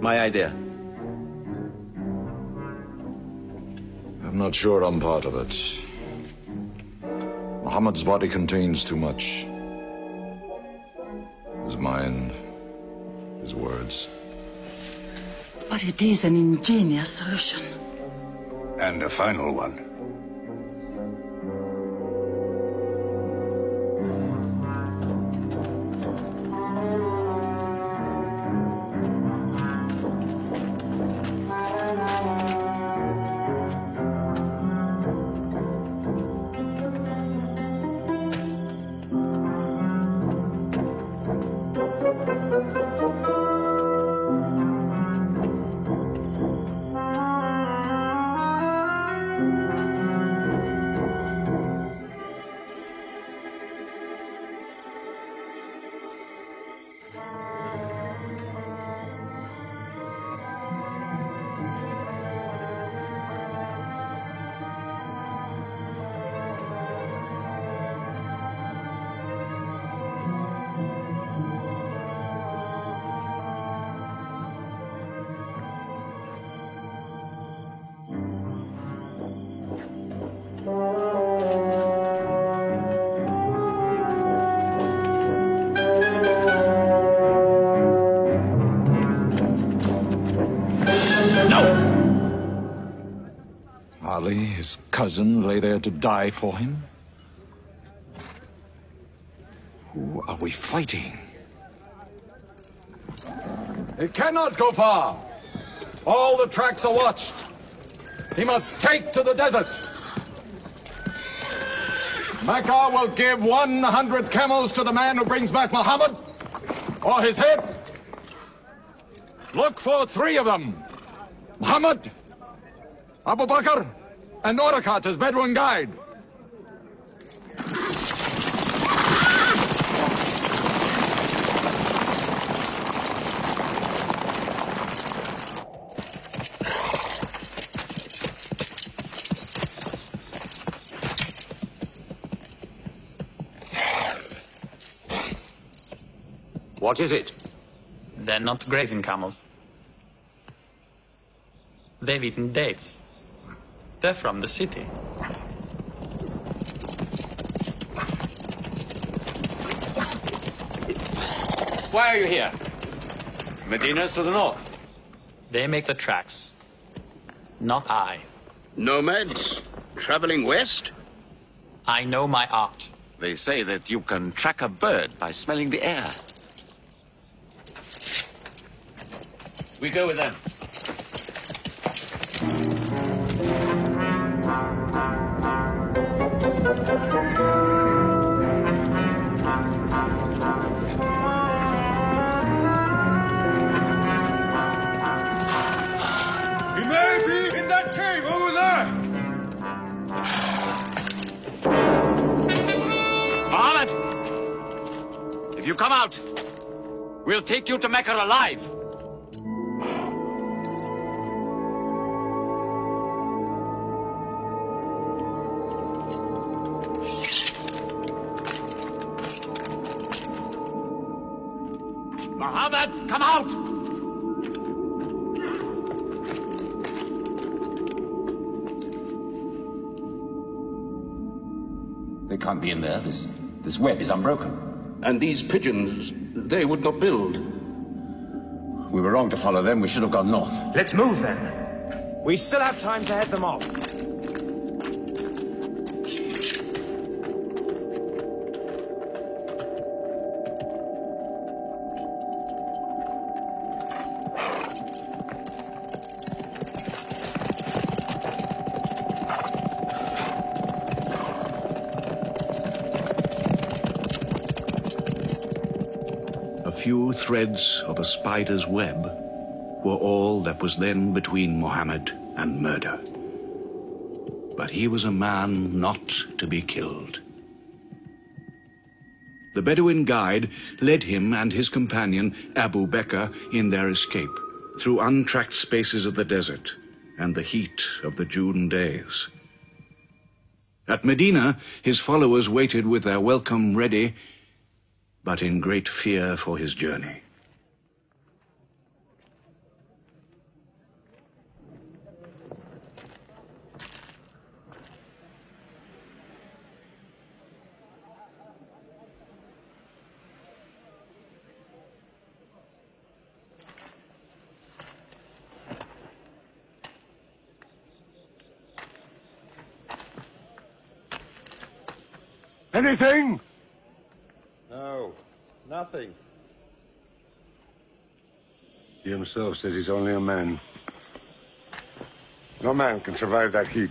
My idea. I'm not sure I'm part of it. Muhammad's body contains too much. His mind, his words. But it is an ingenious solution. And a final one. His cousin lay there to die for him? Who are we fighting? He cannot go far. All the tracks are watched. He must take to the desert. Mecca will give 100 camels to the man who brings back Muhammad, or his head. Look for 3 of them. Muhammad, Abu Bakr, and Orakat as Bedouin guide. What is it? They're not grazing camels. They've eaten dates. They're from the city. Why are you here? Medina's to the north. They make the tracks. Not I. Nomads? Traveling west? I know my art. They say that you can track a bird by smelling the air. We go with them. He may be in that cave over there. Muhammad! If you come out, we'll take you to Mecca alive. Muhammad, come out! They can't be in there. This web is unbroken. And these pigeons, they would not build. We were wrong to follow them. We should have gone north. Let's move then. We still have time to head them off. Few threads of a spider's web were all that was then between Muhammad and murder. But he was a man not to be killed. The Bedouin guide led him and his companion, Abu Bakr, in their escape through untracked spaces of the desert and the heat of the June days. At Medina, his followers waited with their welcome ready, but in great fear for his journey. Anything? No, nothing. He himself says he's only a man. No man can survive that heat.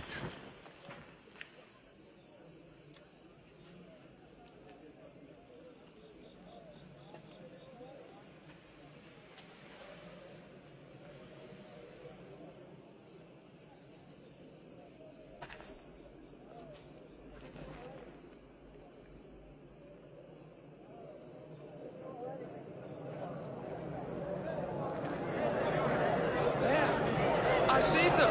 I see them.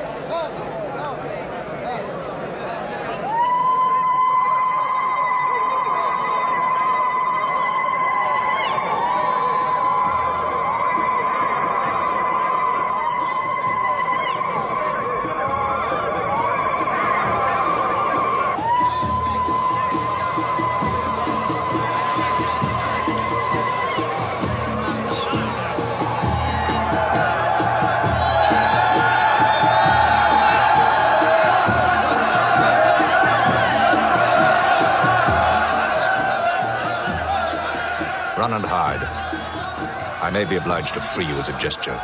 Run and hide. I may be obliged to free you as a gesture.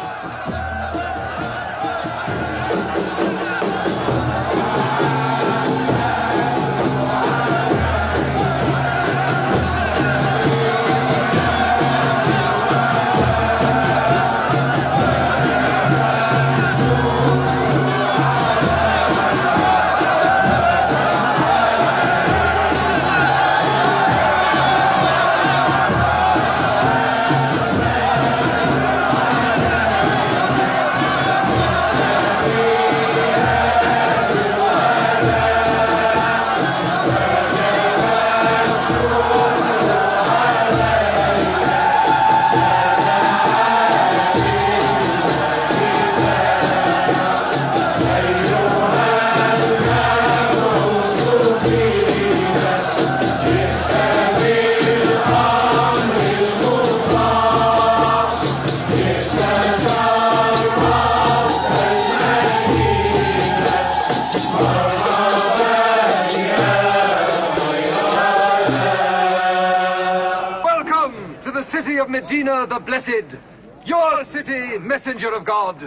Of Medina the Blessed, your city, messenger of God.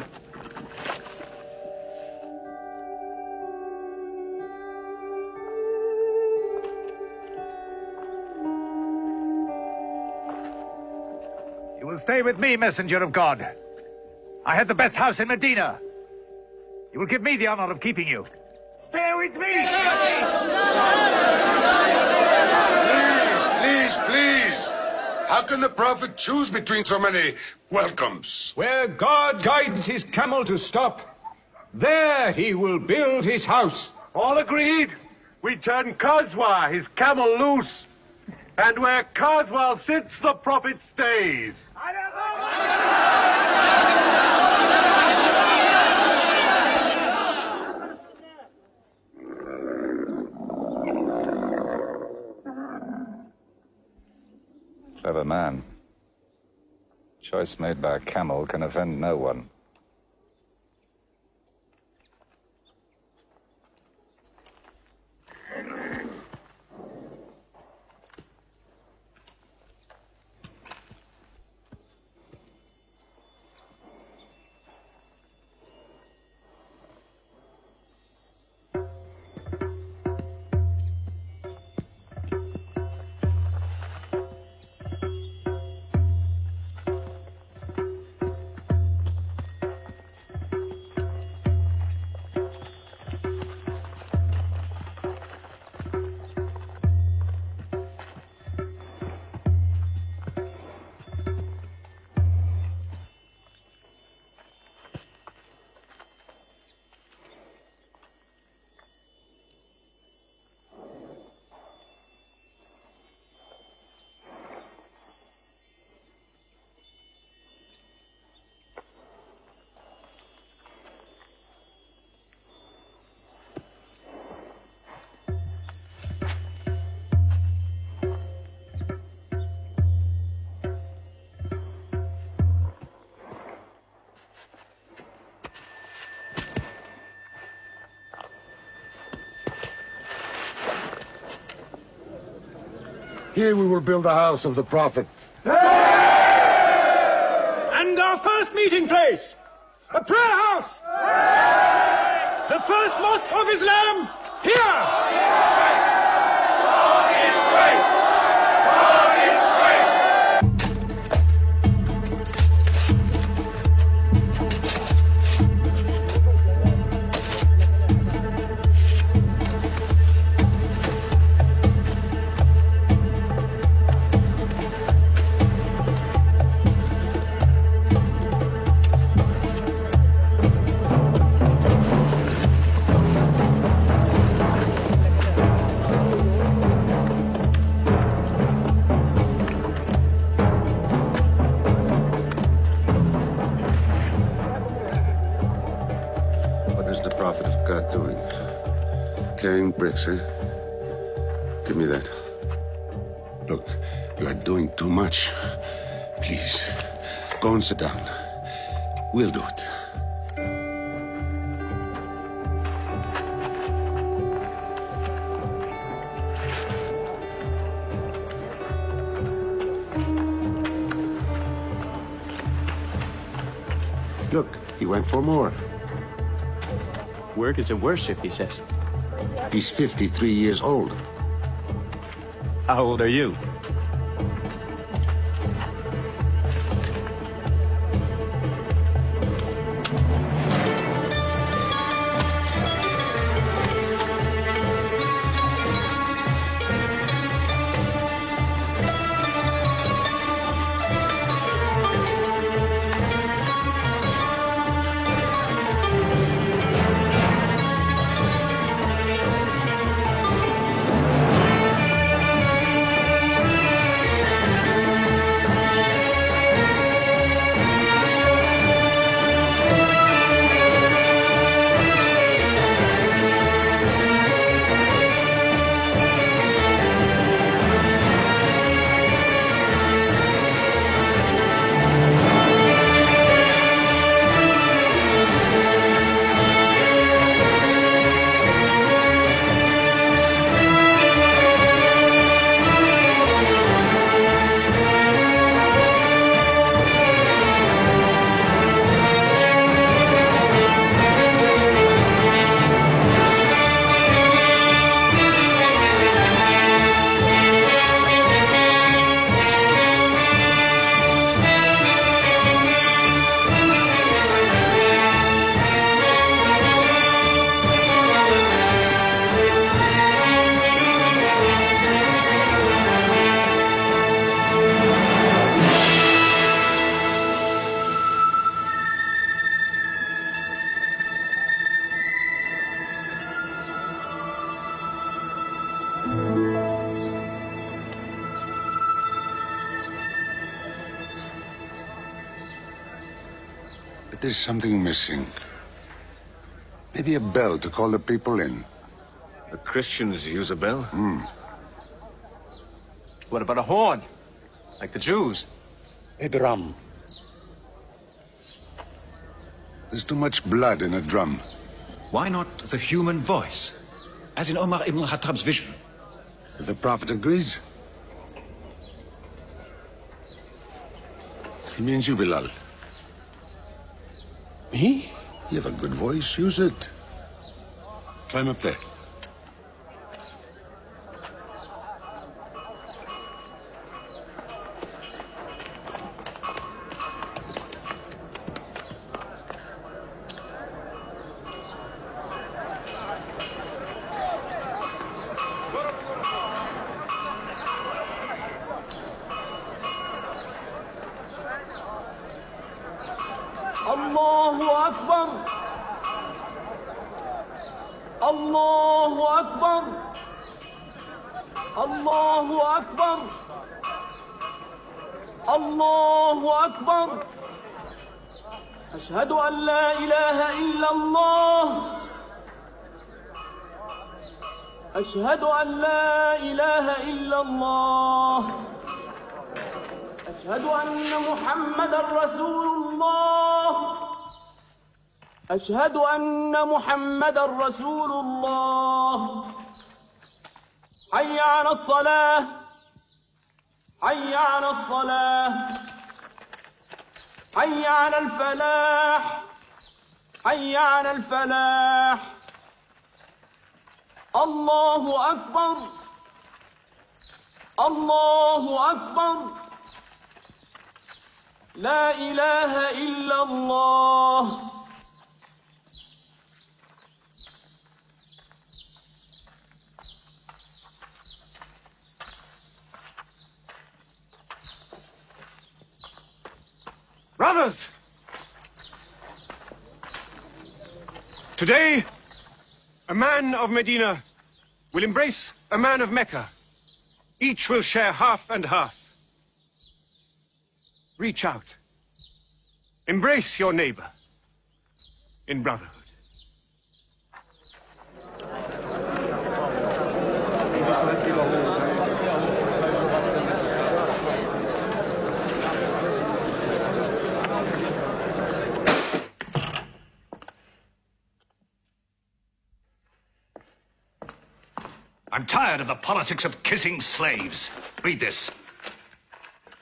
You will stay with me, messenger of God. I had the best house in Medina. You will give me the honor of keeping you. Stay with me! Please! How can the prophet choose between so many welcomes? Where God guides his camel to stop, there he will build his house. All agreed? We turn Kazwa, his camel, loose. And where Kazwa sits, the prophet stays. Clever man. Choice made by a camel can offend no one. Here we will build the house of the prophet. And our first meeting place, a prayer house. The first mosque of Islam, here. Carrying bricks, eh? Give me that. Look, you are doing too much. Please, go and sit down. We'll do it. Look, he went for more. Word is a worship, he says. He's 53 years old. How old are you? But there's something missing. Maybe a bell to call the people in. The Christians use a bell? What about a horn? Like the Jews? A drum. There's too much blood in a drum. Why not the human voice? As in Omar ibn al-Khattab's vision. If the Prophet agrees. He means you, Bilal. Me? You have a good voice. Use it. Climb up there. الله أكبر الله أكبر الله أكبر الله أكبر أشهد أن لا إله إلا الله أشهد أن لا إله إلا الله أشهد أن محمدا رسول الله أشهد أن محمدا رسول الله حي على الصلاة حي على الصلاة حي على الفلاح حي على الفلاح الله أكبر الله أكبر لا إله إلا الله Brothers! Today, a man of Medina will embrace a man of Mecca. Each will share half and half. Reach out. Embrace your neighbor in brotherhood. I'm tired of the politics of kissing slaves. Read this.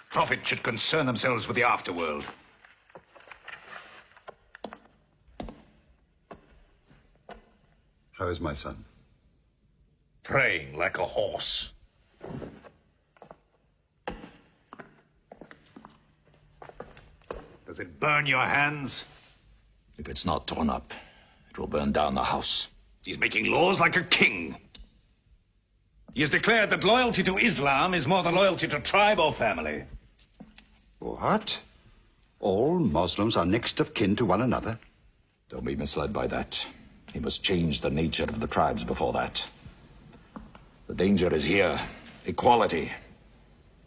Prophets should concern themselves with the afterworld. How is my son? Praying like a horse. Does it burn your hands? If it's not torn up, it will burn down the house. He's making laws like a king. He has declared that loyalty to Islam is more than loyalty to tribe or family. What? All Muslims are next of kin to one another? Don't be misled by that. He must change the nature of the tribes before that. The danger is here. Equality.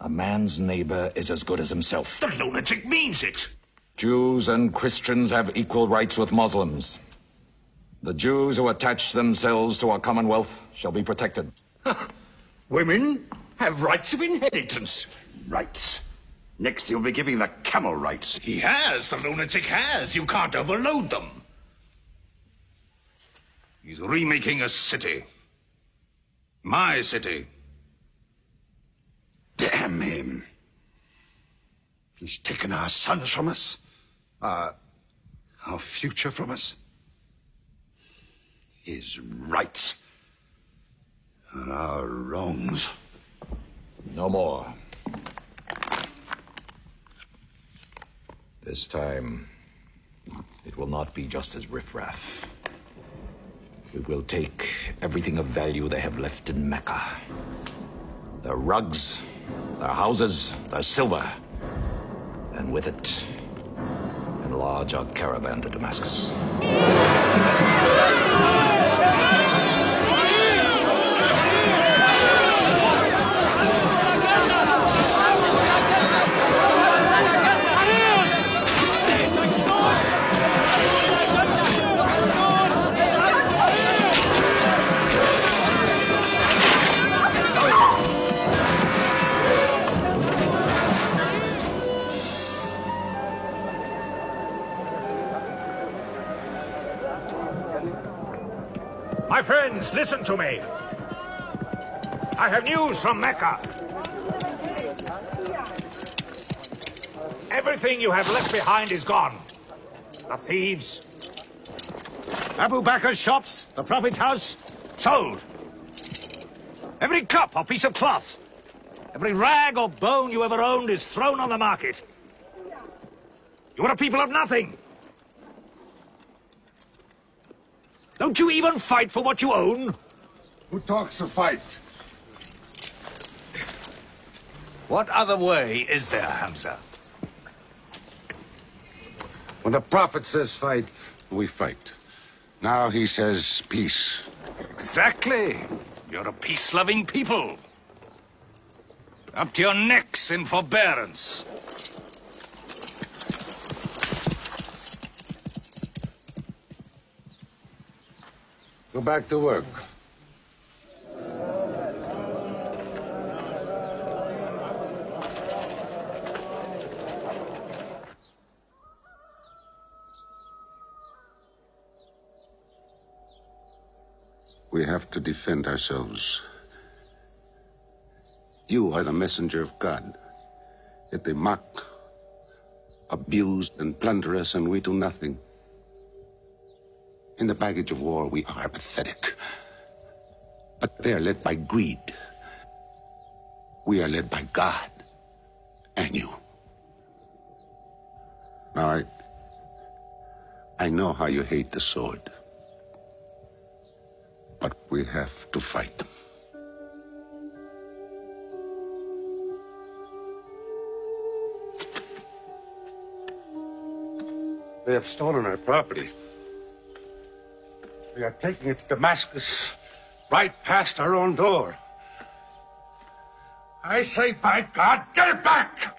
A man's neighbor is as good as himself. The lunatic means it. Jews and Christians have equal rights with Muslims. The Jews who attach themselves to our commonwealth shall be protected. Women have rights of inheritance. Rights? Next he'll be giving the camel rights. He has. The lunatic has. You can't overload them. He's remaking a city. My city. Damn him. He's taken our sons from us. Our future from us. His rights and our wrongs. No more. This time, it will not be just as riffraff. We will take everything of value they have left in Mecca. Their rugs, their houses, their silver. And with it, enlarge our caravan to Damascus. My friends, listen to me. I have news from Mecca. Everything you have left behind is gone. The thieves, Abu Bakr's shops, the Prophet's house, sold. Every cup or piece of cloth, every rag or bone you ever owned is thrown on the market. You are a people of nothing. Don't you even fight for what you own? Who talks of fight? What other way is there, Hamza? When the Prophet says fight, we fight. Now he says peace. Exactly. You're a peace-loving people. Up to your necks in forbearance. Go back to work. We have to defend ourselves. You are the messenger of God. Yet they mock, abuse, and plunder us, and we do nothing. In the baggage of war, we are pathetic. But they are led by greed. We are led by God and you. Now, I know how you hate the sword. But we have to fight them. They have stolen our property. We are taking it to Damascus, right past our own door. I say, by God, get it back!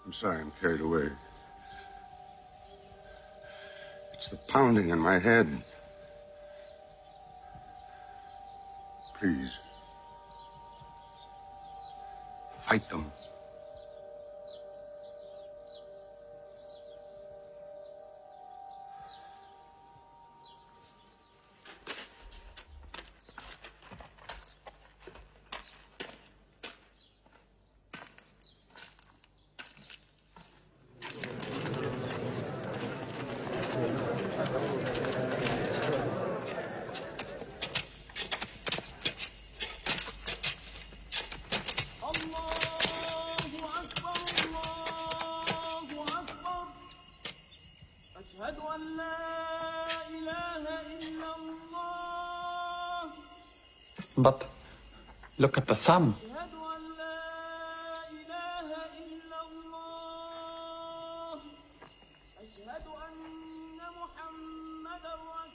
I'm sorry, I'm carried away. It's the pounding in my head. Please. Fight them. But look at the sun.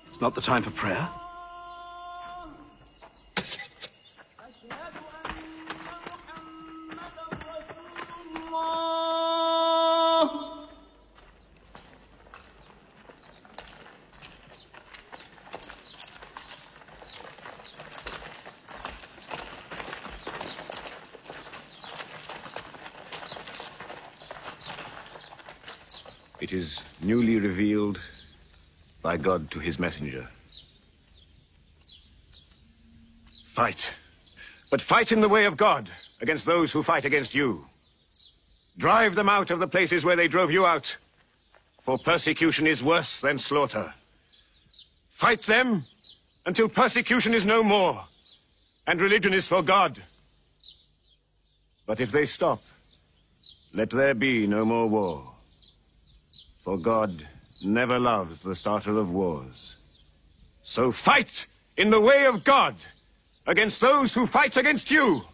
It's not the time for prayer. It is newly revealed by God to his messenger. Fight. But fight in the way of God against those who fight against you. Drive them out of the places where they drove you out, for persecution is worse than slaughter. Fight them until persecution is no more, and religion is for God. But if they stop, let there be no more war. For God never loves the starter of wars. So fight in the way of God against those who fight against you.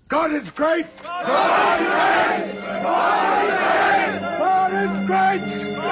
God is great! God is great! God is great! God is great! God is great!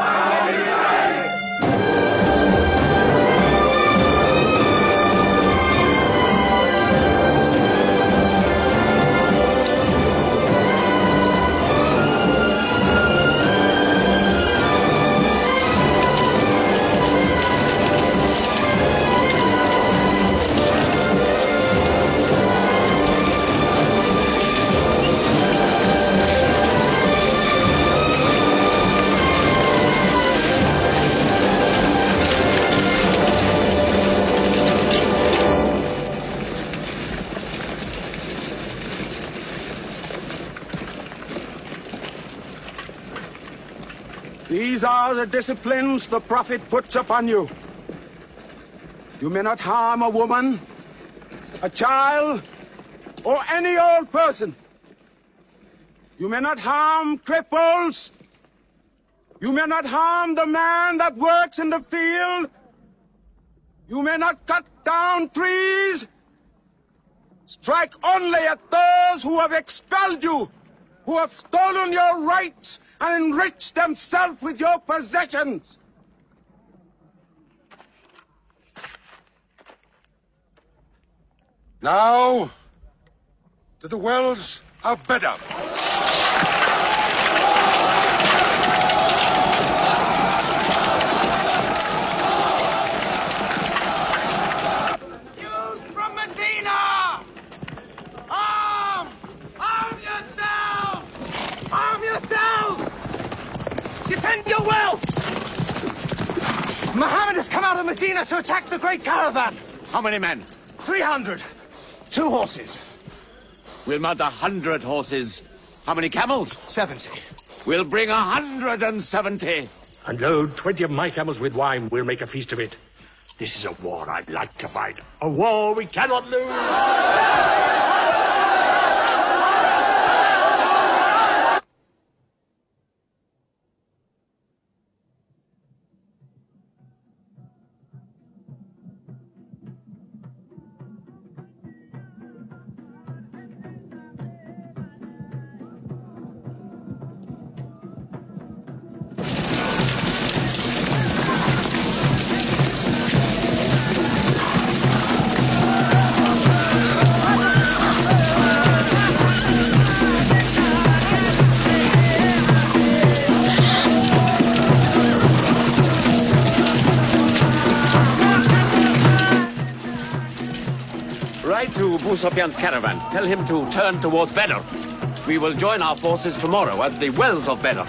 These are the disciplines the prophet puts upon you. You may not harm a woman, a child, or any old person. You may not harm cripples. You may not harm the man that works in the field. You may not cut down trees. Strike only at those who have expelled you, who have stolen your rights and enriched themselves with your possessions. Now, to the wells of Bedar. Youth from Medina! Arm! Arm yourselves! Arm yourselves! Defend your wealth! Muhammad has come out of Medina to attack the great caravan. How many men? 300. 2 horses. We'll mount 100 horses. How many camels? 70. We'll bring 170. And load 20 of my camels with wine. We'll make a feast of it. This is a war I'd like to fight. A war we cannot lose. Ride to Abu Sufyan's caravan. Tell him to turn towards Bedr. We will join our forces tomorrow at the wells of Bedr.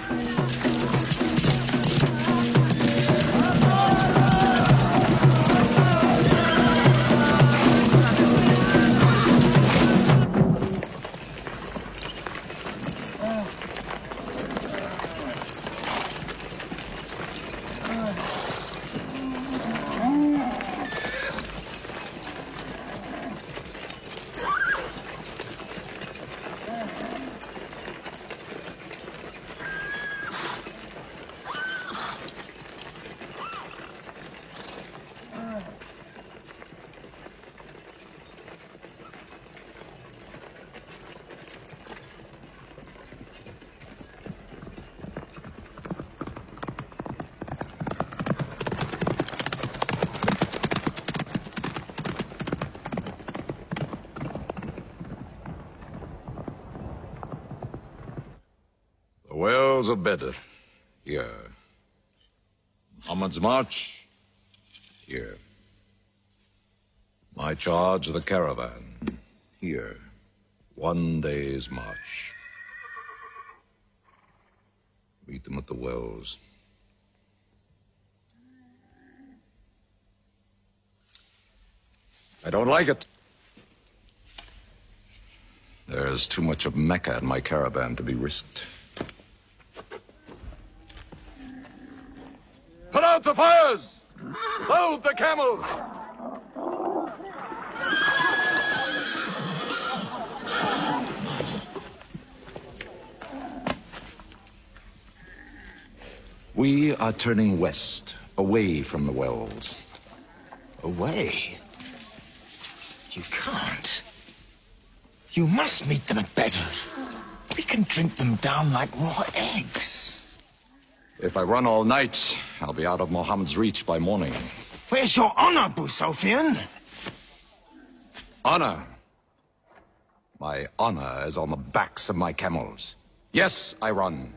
wells of Bedr. Here. Muhammad's march. Here. My charge of the caravan. Here. 1 day's march. Meet them at the wells. I don't like it. There's too much of Mecca in my caravan to be risked. Put out the fires! Load the camels! We are turning west, away from the wells. Away? You can't. You must meet them at Bedr. We can drink them down like raw eggs. If I run all night, I'll be out of Muhammad's reach by morning. Where's your honor, Abu Sufyan? Honor? My honor is on the backs of my camels. Yes, I run.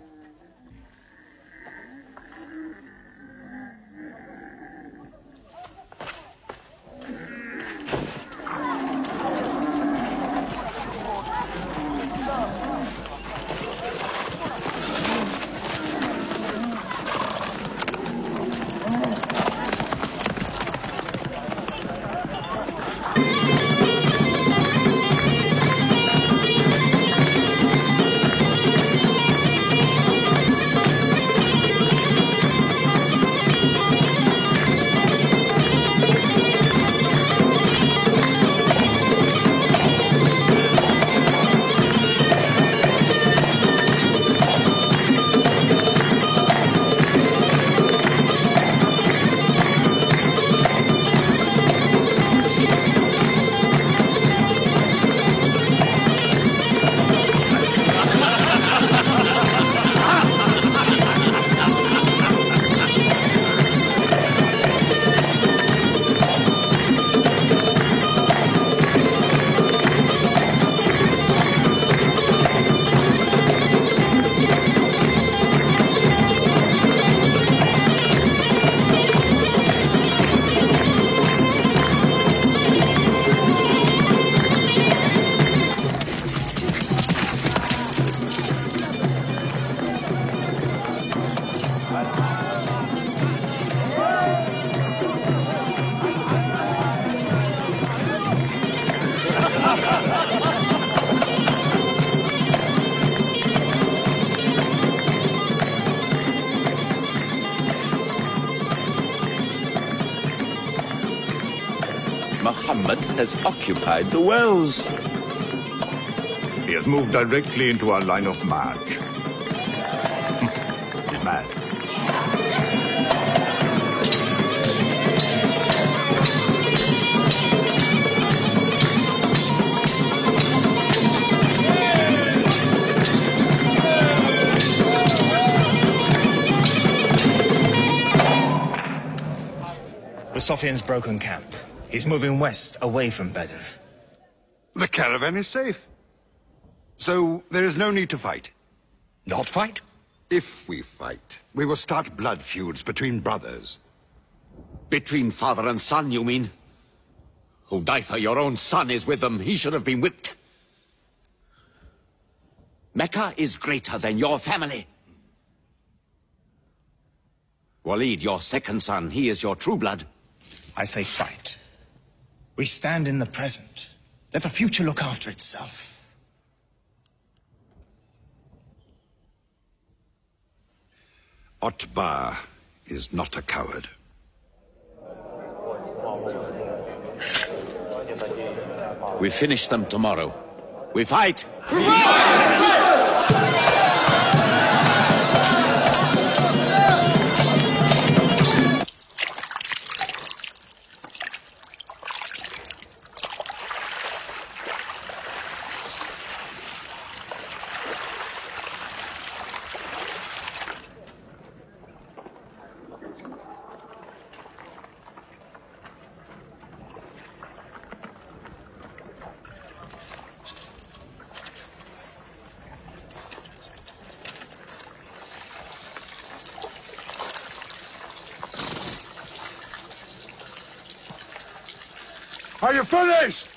Muhammad has occupied the wells. He has moved directly into our line of march. He's mad. The Sophian's broken camp. He's moving west, away from Bedr. The caravan is safe. So there is no need to fight. Not fight? If we fight, we will start blood feuds between brothers. Between father and son, you mean? Hudayfa, your own son, is with them. He should have been whipped. Mecca is greater than your family. Walid, your second son, he is your true blood. I say fight. We stand in the present. Let the future look after itself. Otbah is not a coward. We finish them tomorrow. We fight! Are you finished?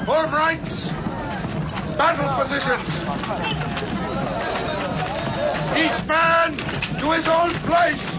Form ranks! Battle positions! Each man to his own place!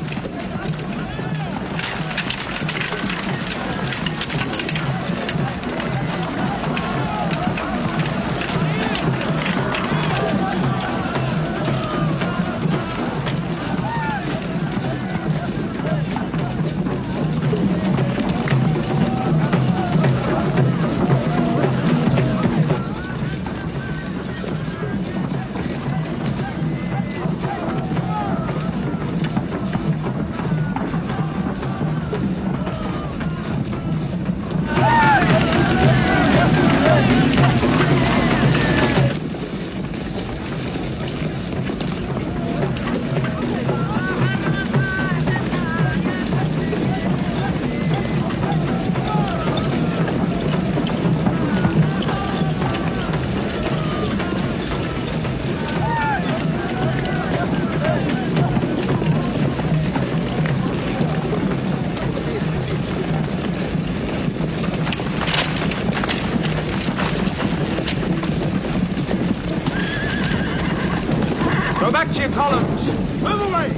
Go back to your columns! Move away!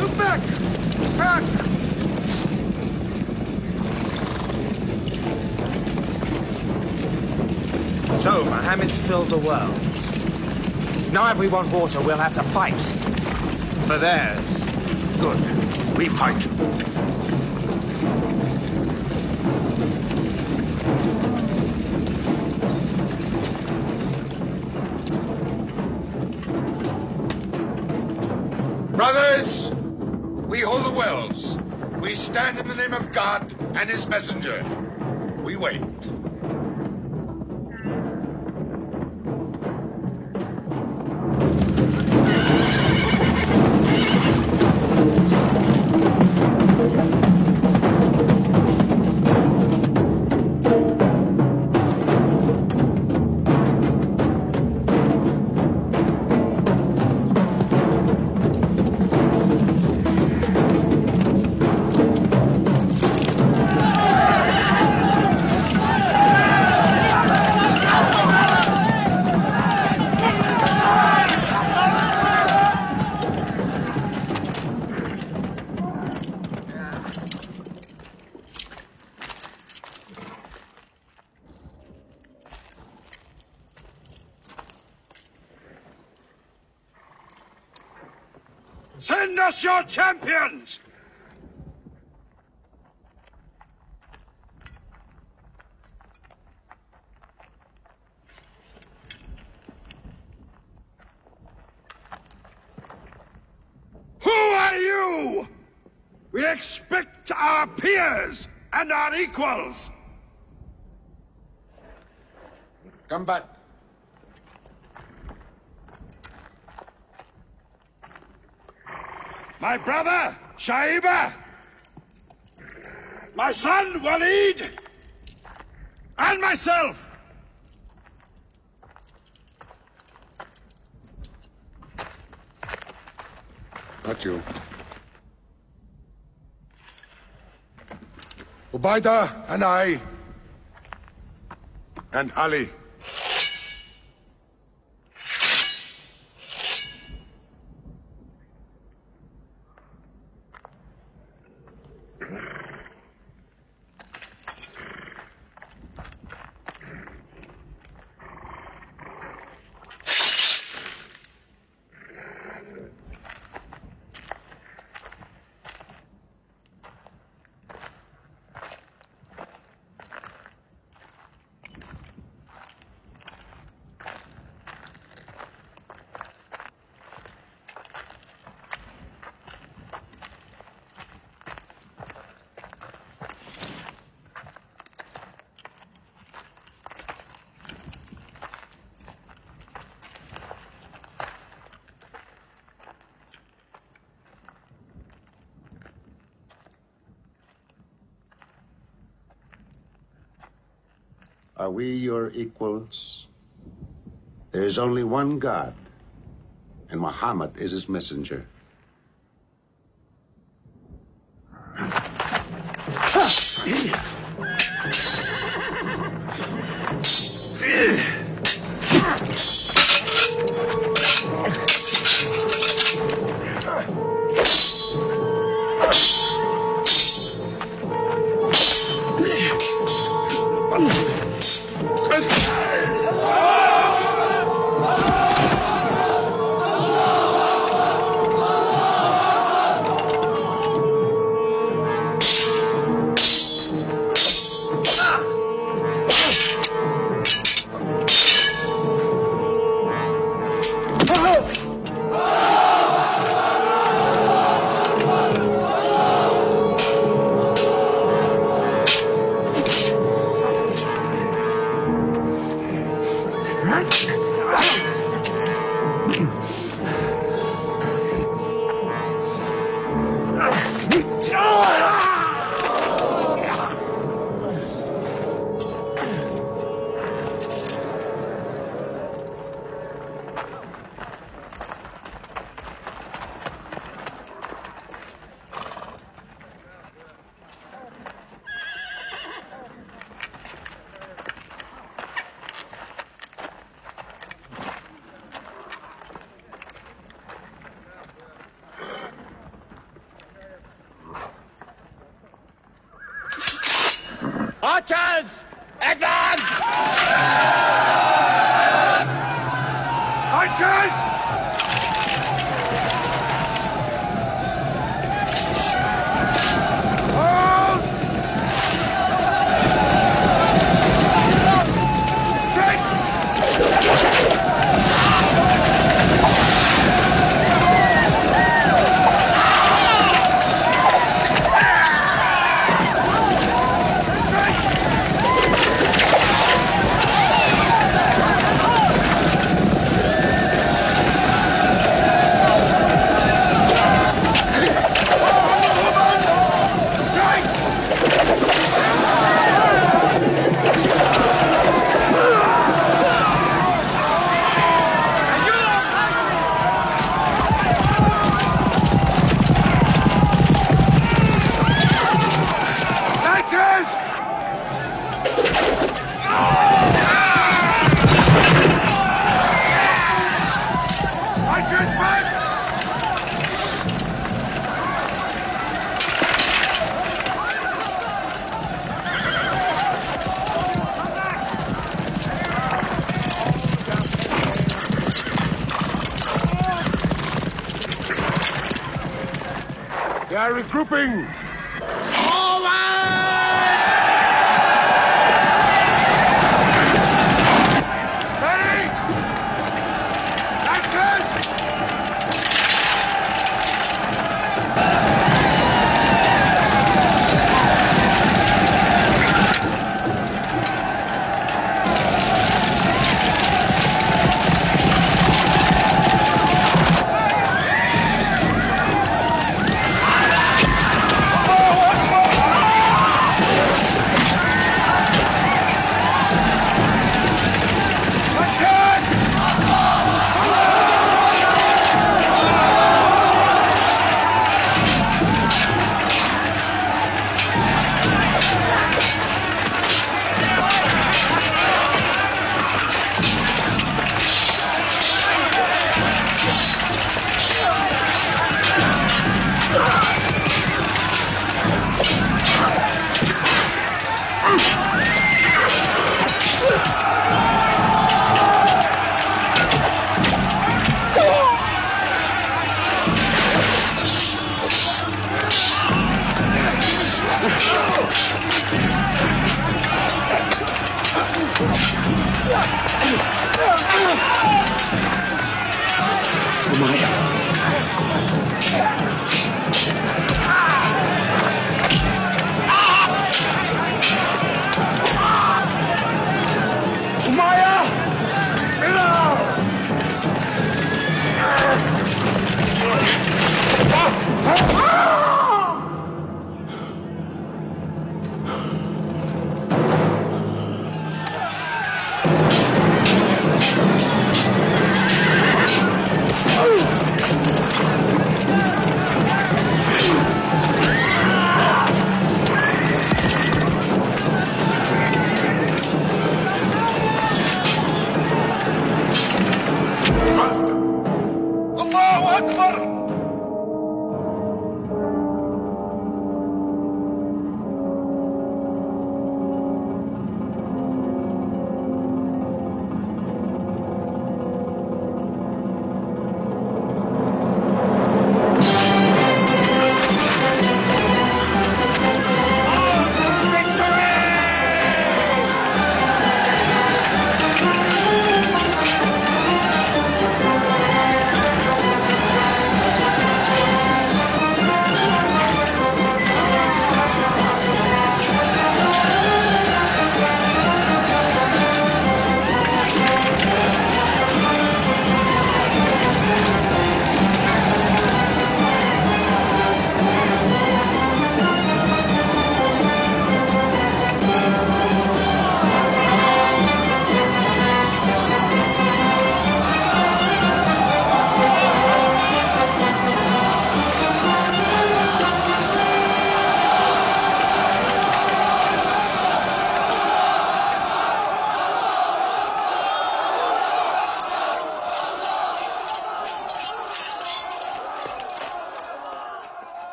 Move back! Back! So, Mohammed's filled the world. Now if we want water, we'll have to fight. For theirs. Good. We fight. Brothers, we hold the wells. We stand in the name of God and his messenger. We wait. Send us your champions! Who are you? We expect our peers and our equals. Come back. My brother, Shaiba. My son, Walid. And myself. Not you. Ubaidah and I. And Ali. Are we your equals? There is only one God, and Muhammad is his messenger. Archers! Advance! Archers! Hold! They are regrouping! Akbar!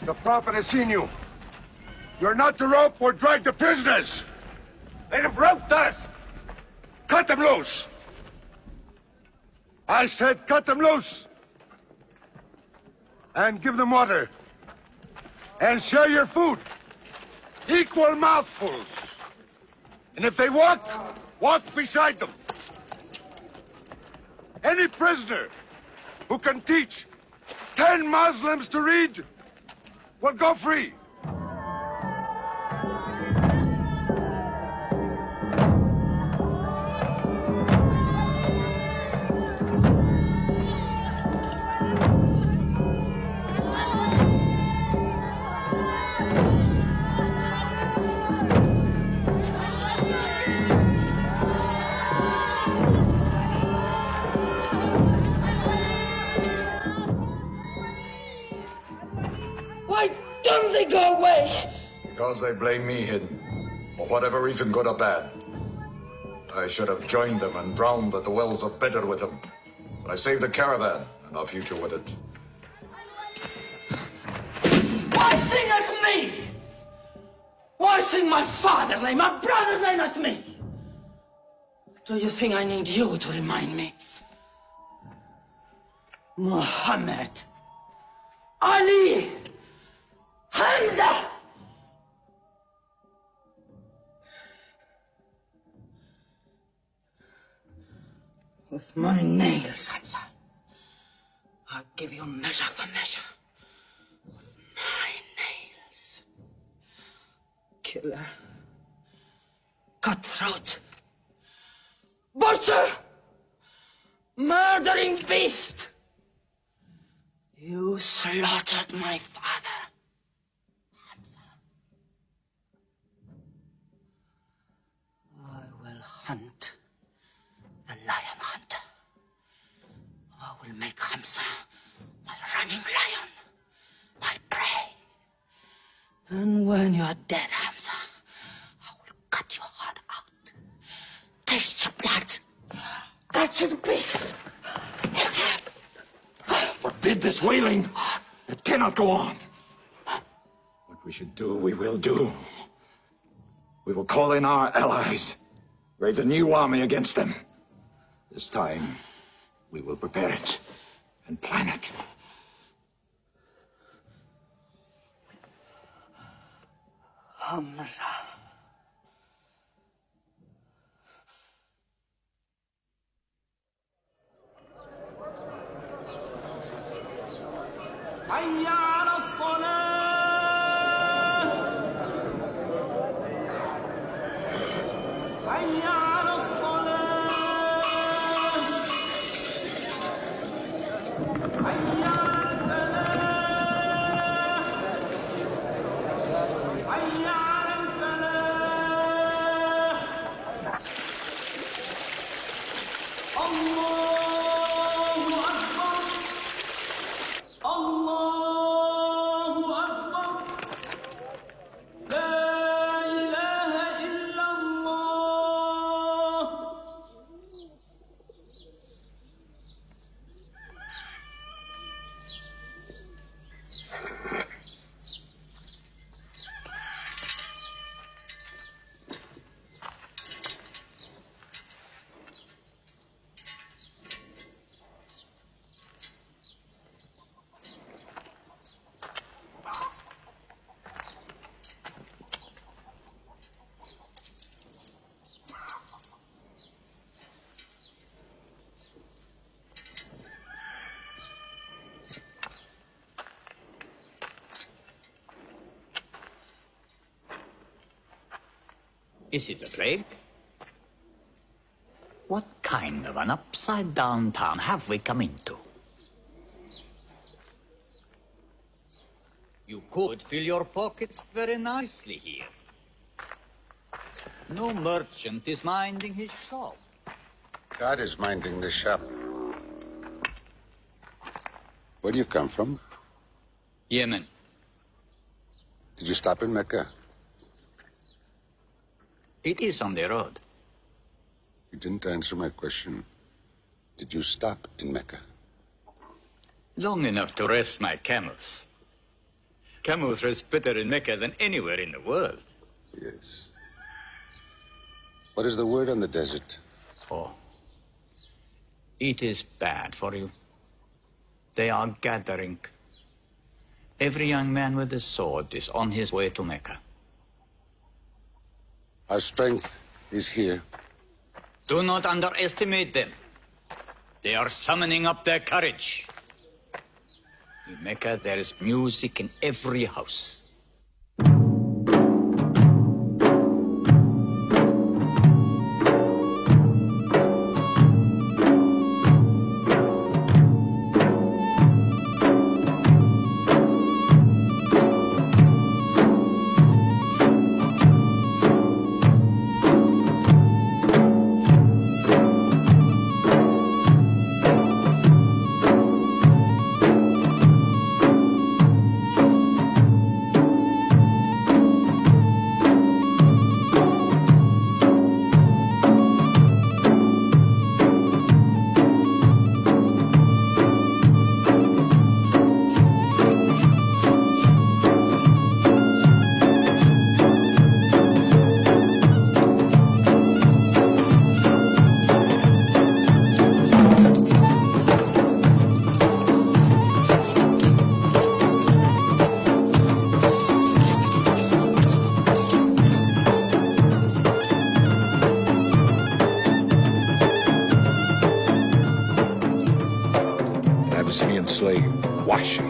The Prophet has seen you. You're not to rope or drag the prisoners. They have roped us. Cut them loose. I said cut them loose. And give them water. And share your food. Equal mouthfuls. And if they walk, walk beside them. Any prisoner who can teach 10 Muslims to read will go free. Why don't they go away? Because they blame me, Hidden. For whatever reason, good or bad. I should have joined them and drowned at the wells of Bedr with them. But I saved the caravan and our future with it. Why sing at me? Why sing my father's name, my brother's name at me? Do you think I need you to remind me? Muhammad, Ali, Hamza. With my nails, Hamza, I'll give you measure for measure. With my nails. Killer. Cutthroat. Butcher. Murdering beast. You slaughtered my father, Hamza. I will hunt the lion hunter. I will make Hamza my running lion, my prey. And when you're dead, Hamza, I will cut your heart out, taste your blood, cut you to pieces, eat it. Forbid this wailing. It cannot go on. What we should do, we will do. We will call in our allies, raise a new army against them. This time, we will prepare it and plan it. Hamza. حي على الصلاة حي على الصلاة حي على الفلاح حي على الفلاح الله أكبر الله أكبر لا إله إلا الله Is it a plague? What kind of an upside-down town have we come into? You could fill your pockets very nicely here. No merchant is minding his shop. God is minding the shop. Where do you come from? Yemen. Did you stop in Mecca? It is on the road. You didn't answer my question. Did you stop in Mecca? Long enough to rest my camels. Camels rest better in Mecca than anywhere in the world. Yes. What is the word on the desert? Oh. It is bad for you. They are gathering. Every young man with a sword is on his way to Mecca. Our strength is here. Do not underestimate them. They are summoning up their courage. In Mecca, there is music in every house. Abyssinian slave, Washi.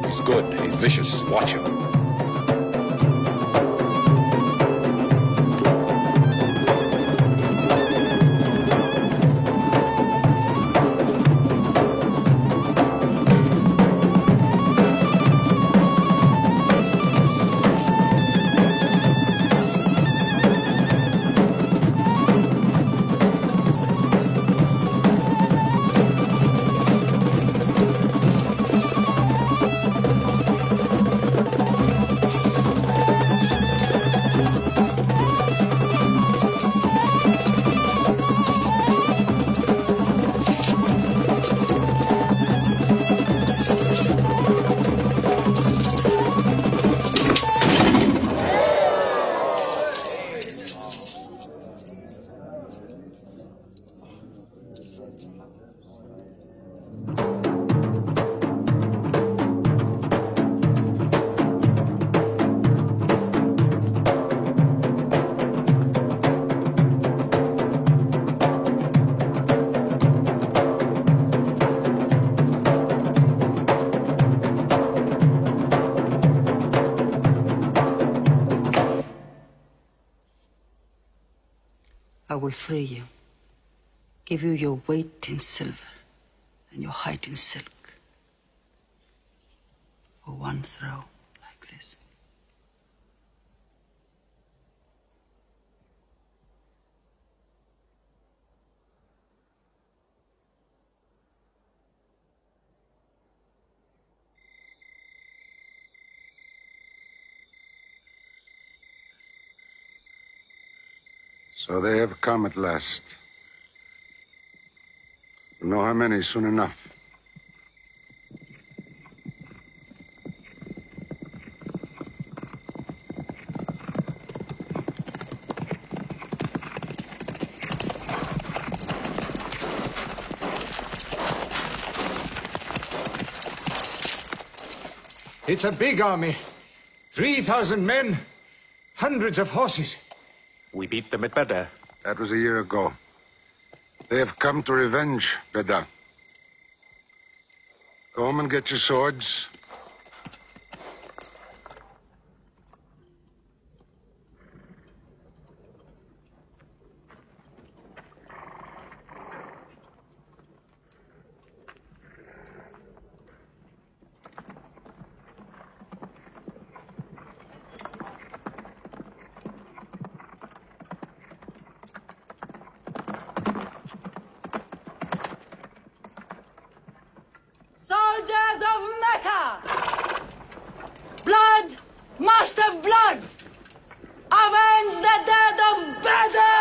He's good, he's vicious. Watch him. I will free you, give you your weight in silver and your height in silk for one throw like this. So they have come at last. We'll know how many soon enough. It's a big army. 3,000 men, hundreds of horses. We beat them at Badr. That was a year ago. They have come to revenge, Badr. Go home and get your swords. must have blood! Avenge the death of Badr!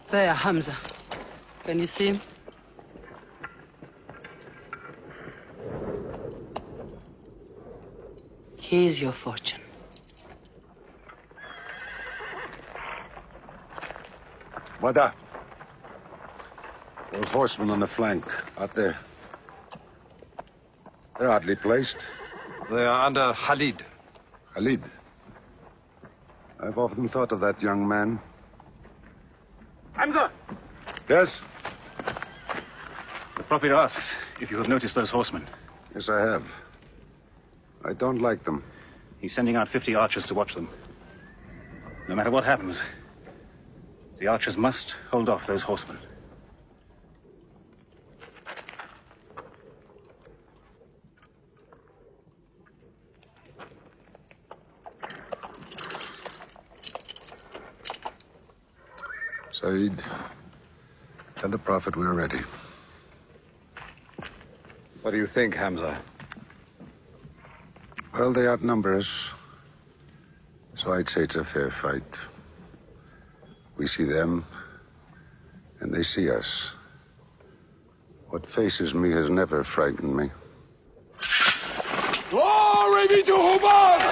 There, Hamza. Can you see him? Here's your fortune. Wada. Those horsemen on the flank, out there. They're oddly placed. They are under Khalid. Khalid? I've often thought of that young man. Hamza! Yes? The Prophet asks if you have noticed those horsemen. Yes, I have. I don't like them. He's sending out 50 archers to watch them. No matter what happens, the archers must hold off those horsemen. Saeed, tell the Prophet we're ready. What do you think, Hamza? Well, they outnumber us, so I'd say it's a fair fight. We see them, and they see us. What faces me has never frightened me. Glory be to Hubbard!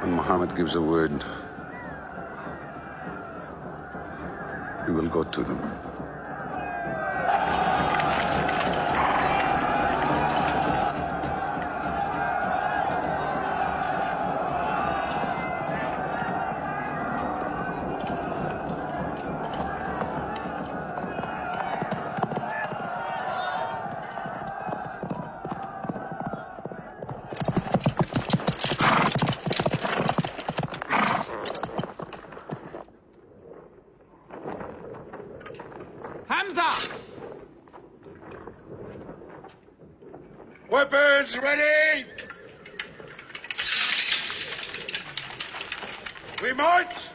Muhammad gives a word, we will go to them. Weapons ready! We march!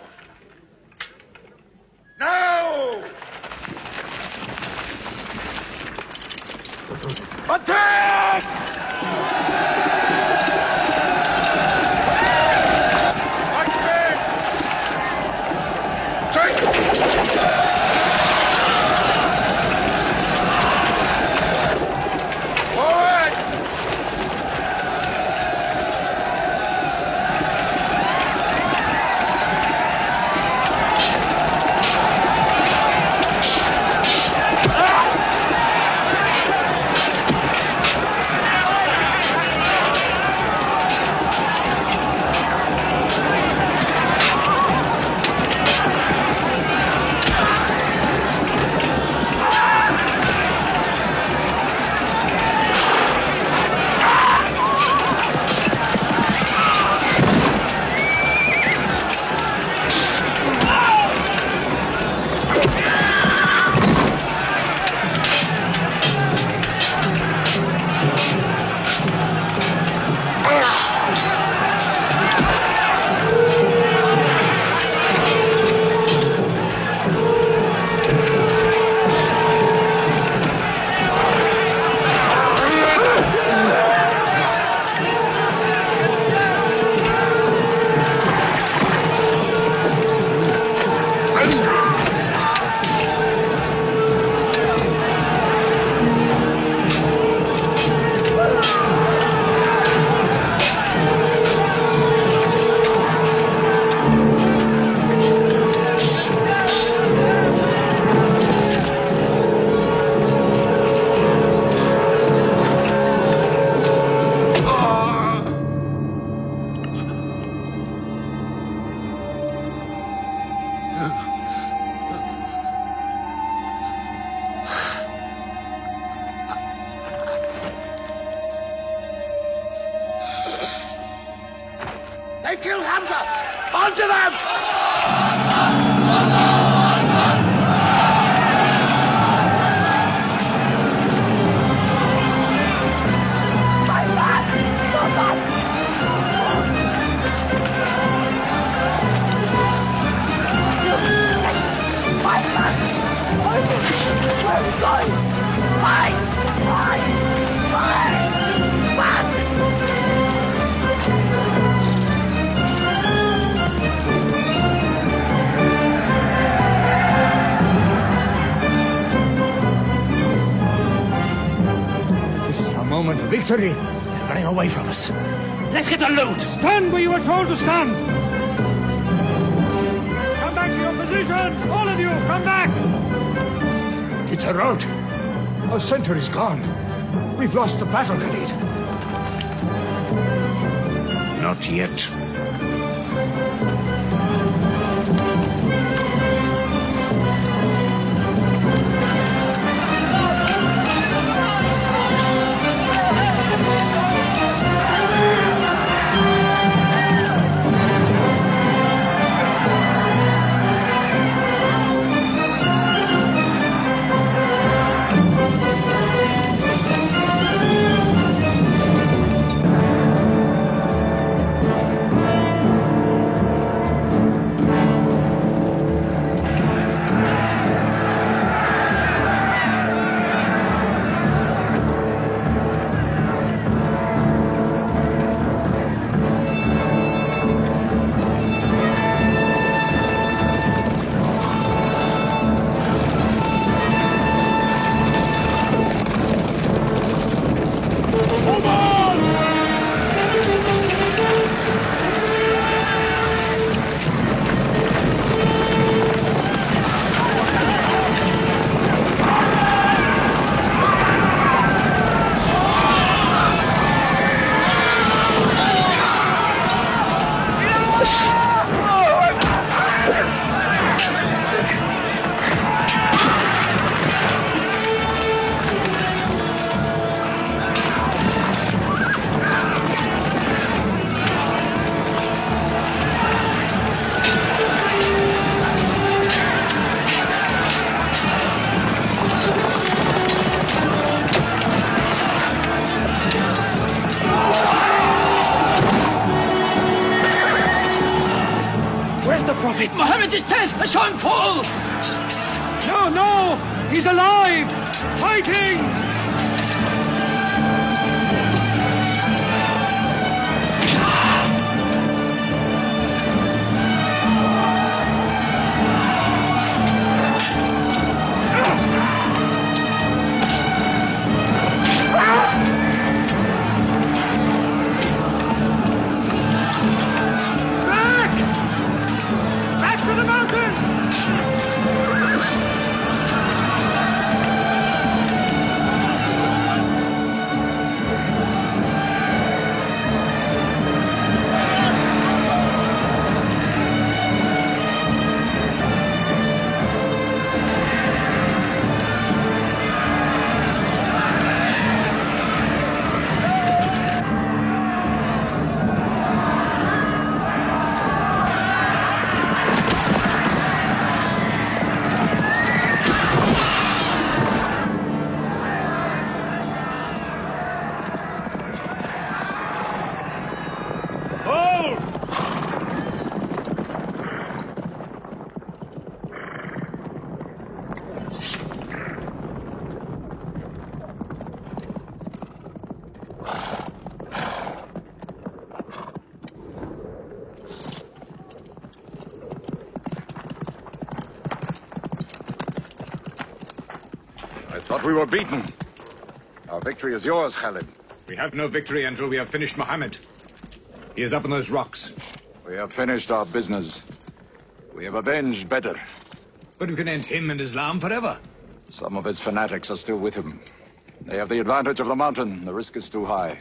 Now! Attack! onto them! This is our moment of victory. They're running away from us. Let's get the loot! Stand where you were told to stand! Come back to your position! All of you, come back! It's a rout. Our center is gone. We've lost the battle, Khalid. Not yet. Mohammed is dead! I saw him fall! No, no! He's alive! Fighting! We were beaten. Our victory is yours, Khalid. We have no victory until we have finished Mohammed. He is up on those rocks. We have finished our business. We have avenged Bedr. But we can end him and Islam forever. Some of his fanatics are still with him. They have the advantage of the mountain. The risk is too high.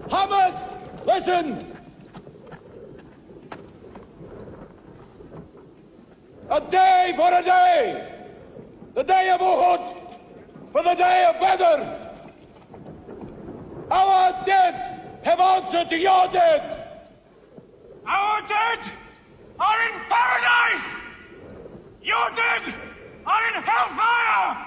Muhammad, listen! A day for a day! The day of Uhud for the day of Badr! Our dead have answered to your dead. Our dead are in paradise! Your dead are in hellfire!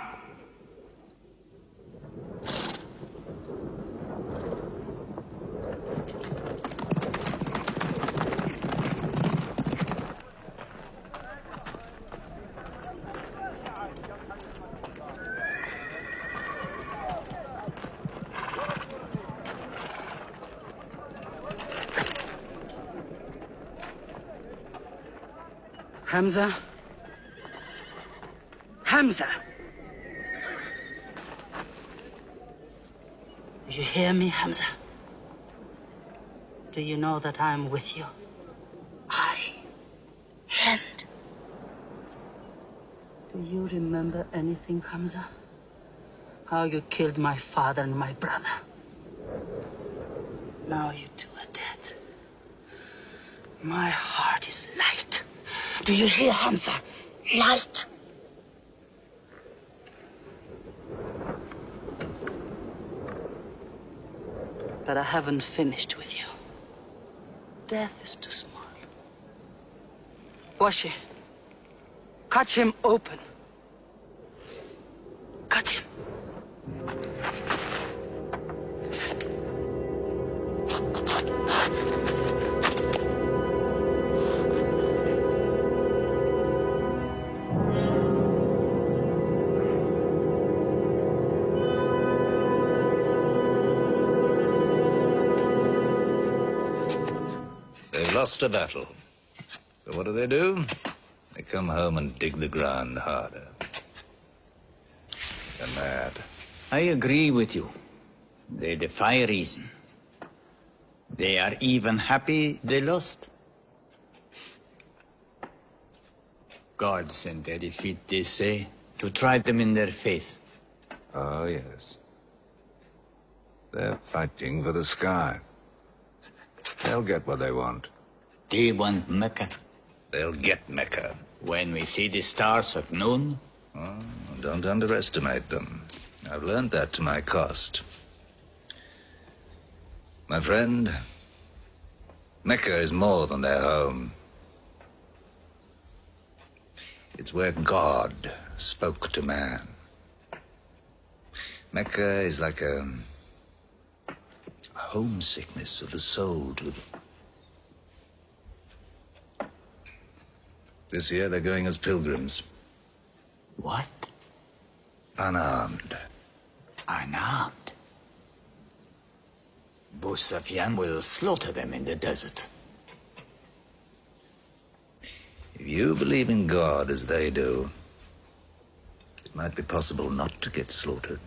Hamza? Hamza! Do you hear me, Hamza? Do you know that I'm with you? And do you remember anything, Hamza? How you killed my father and my brother? Now you two are dead. My heart is light. Do you hear, Hamza? Light. But I haven't finished with you. Death is too small. Washi, cut him open. Cut him. They've lost a battle. So what do? They come home and dig the ground harder. They're mad. I agree with you. They defy reason. They are even happy they lost. God sent their defeat, they say, to try them in their faith. Oh, yes. They're fighting for the sky. They'll get what they want. They want Mecca. They'll get Mecca. When we see the stars at noon? Oh, don't underestimate them. I've learned that to my cost. My friend, Mecca is more than their home. It's where God spoke to man. Mecca is like a homesickness of the soul to them. This year they're going as pilgrims. What? Unarmed. Unarmed? Abu Sufyan will slaughter them in the desert. If you believe in God as they do, it might be possible not to get slaughtered.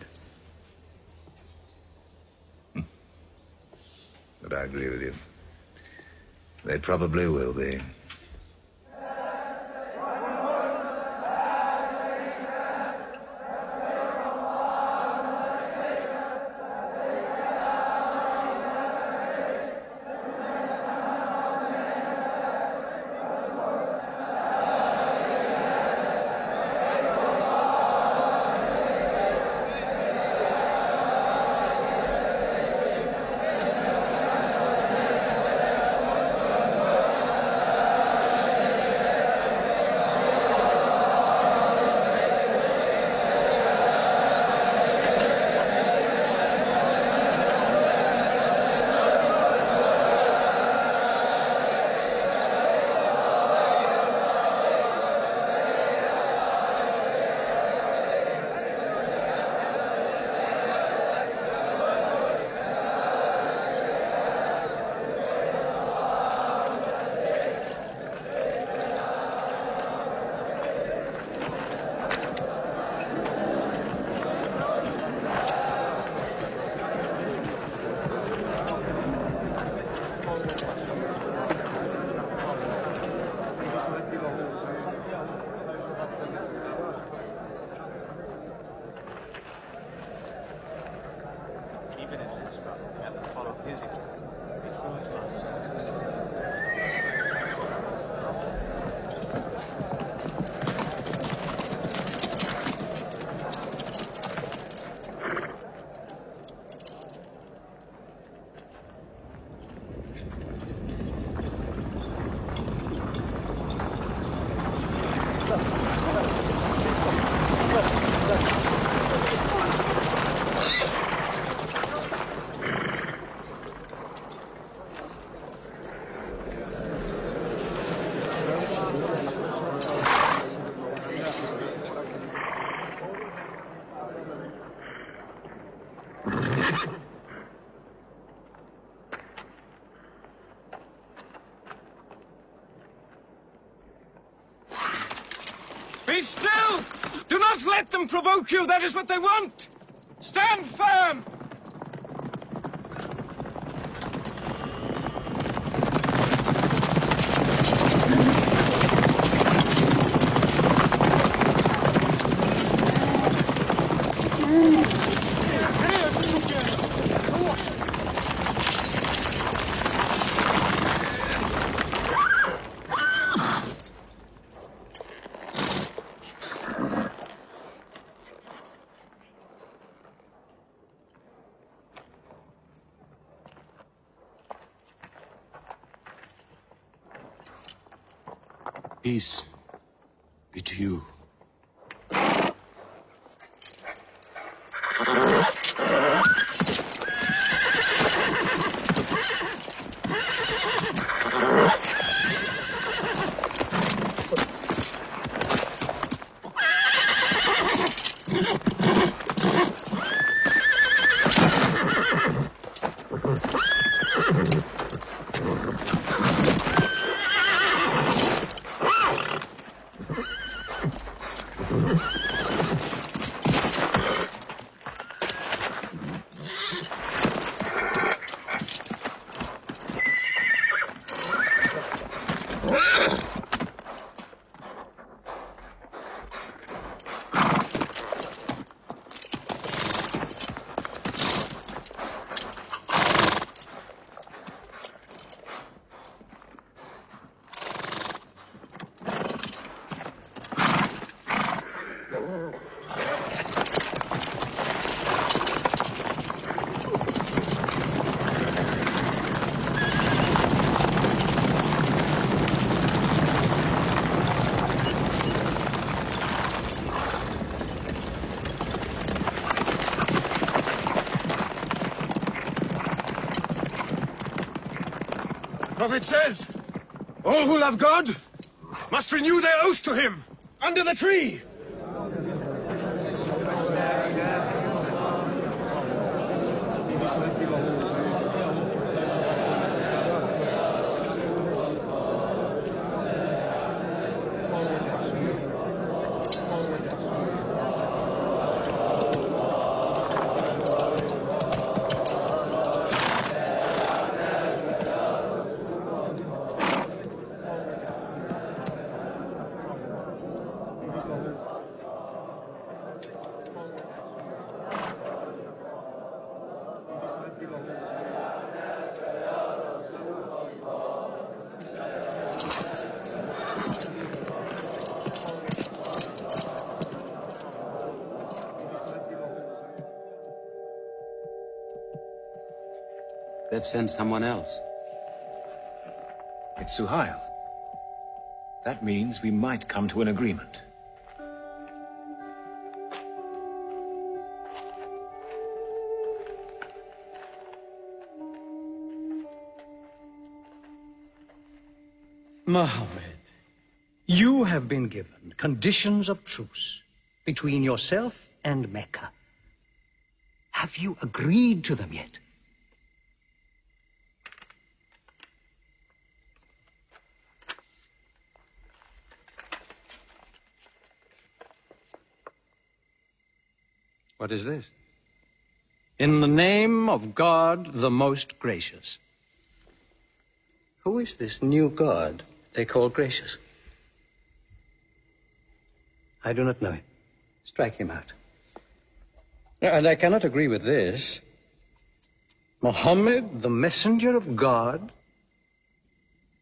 But I agree with you. They probably will be. Be still! Do not let them provoke you. That is what they want. Stand firm! Peace be to you. Prophet says, all who love God must renew their oath to him under the tree. They've sent someone else. It's Suhail. That means we might come to an agreement. Mohammed, you have been given conditions of truce between yourself and Mecca. Have you agreed to them yet? What is this? In the name of God, the most gracious. Who is this new God they call gracious? I do not know him. Strike him out. And I cannot agree with this. Muhammad, the messenger of God?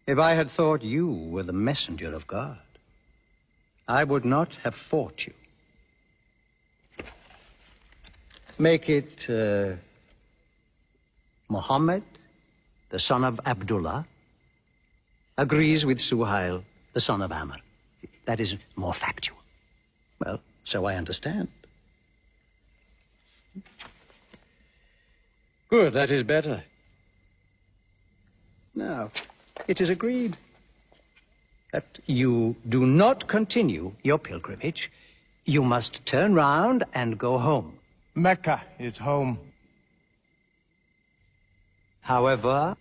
If I had thought you were the messenger of God, I would not have fought you. Make it Muhammad, the son of Abdullah, agrees with Suhail, the son of Amr. That is more factual. Well, so I understand. Good, that is better. Now, it is agreed that you do not continue your pilgrimage. You must turn round and go home. Mecca is home. However,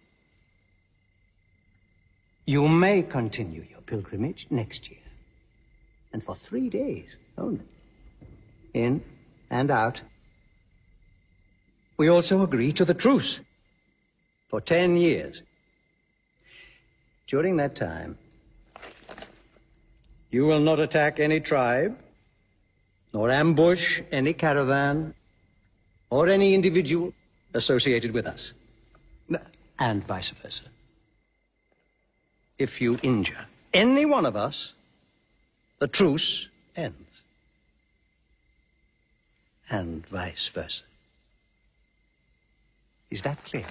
you may continue your pilgrimage next year. And for 3 days only. In and out. We also agree to the truce for 10 years. During that time, you will not attack any tribe, nor ambush any caravan, or any individual associated with us, and vice versa. If you injure any one of us, the truce ends, and vice versa. Is that clear?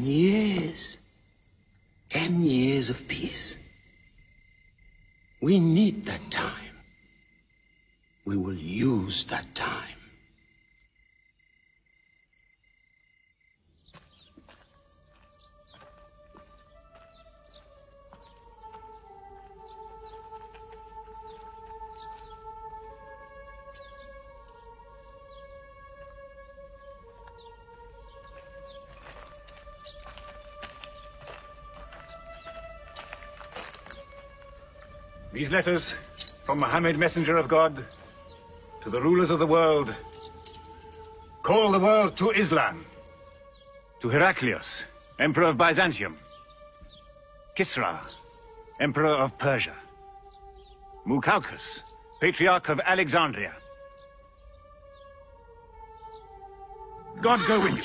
Years. 10 years of peace. We need that time. We will use that time. These letters from Muhammad, messenger of God, to the rulers of the world, call the world to Islam. To Heraclius, emperor of Byzantium. Kisra, emperor of Persia. Mukaukis, patriarch of Alexandria. God go with you.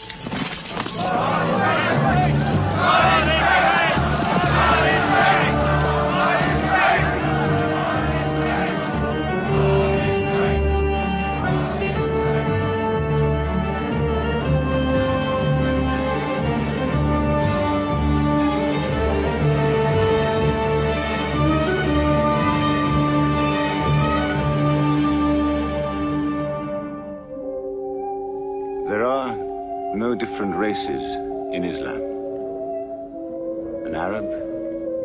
Different races in Islam. An Arab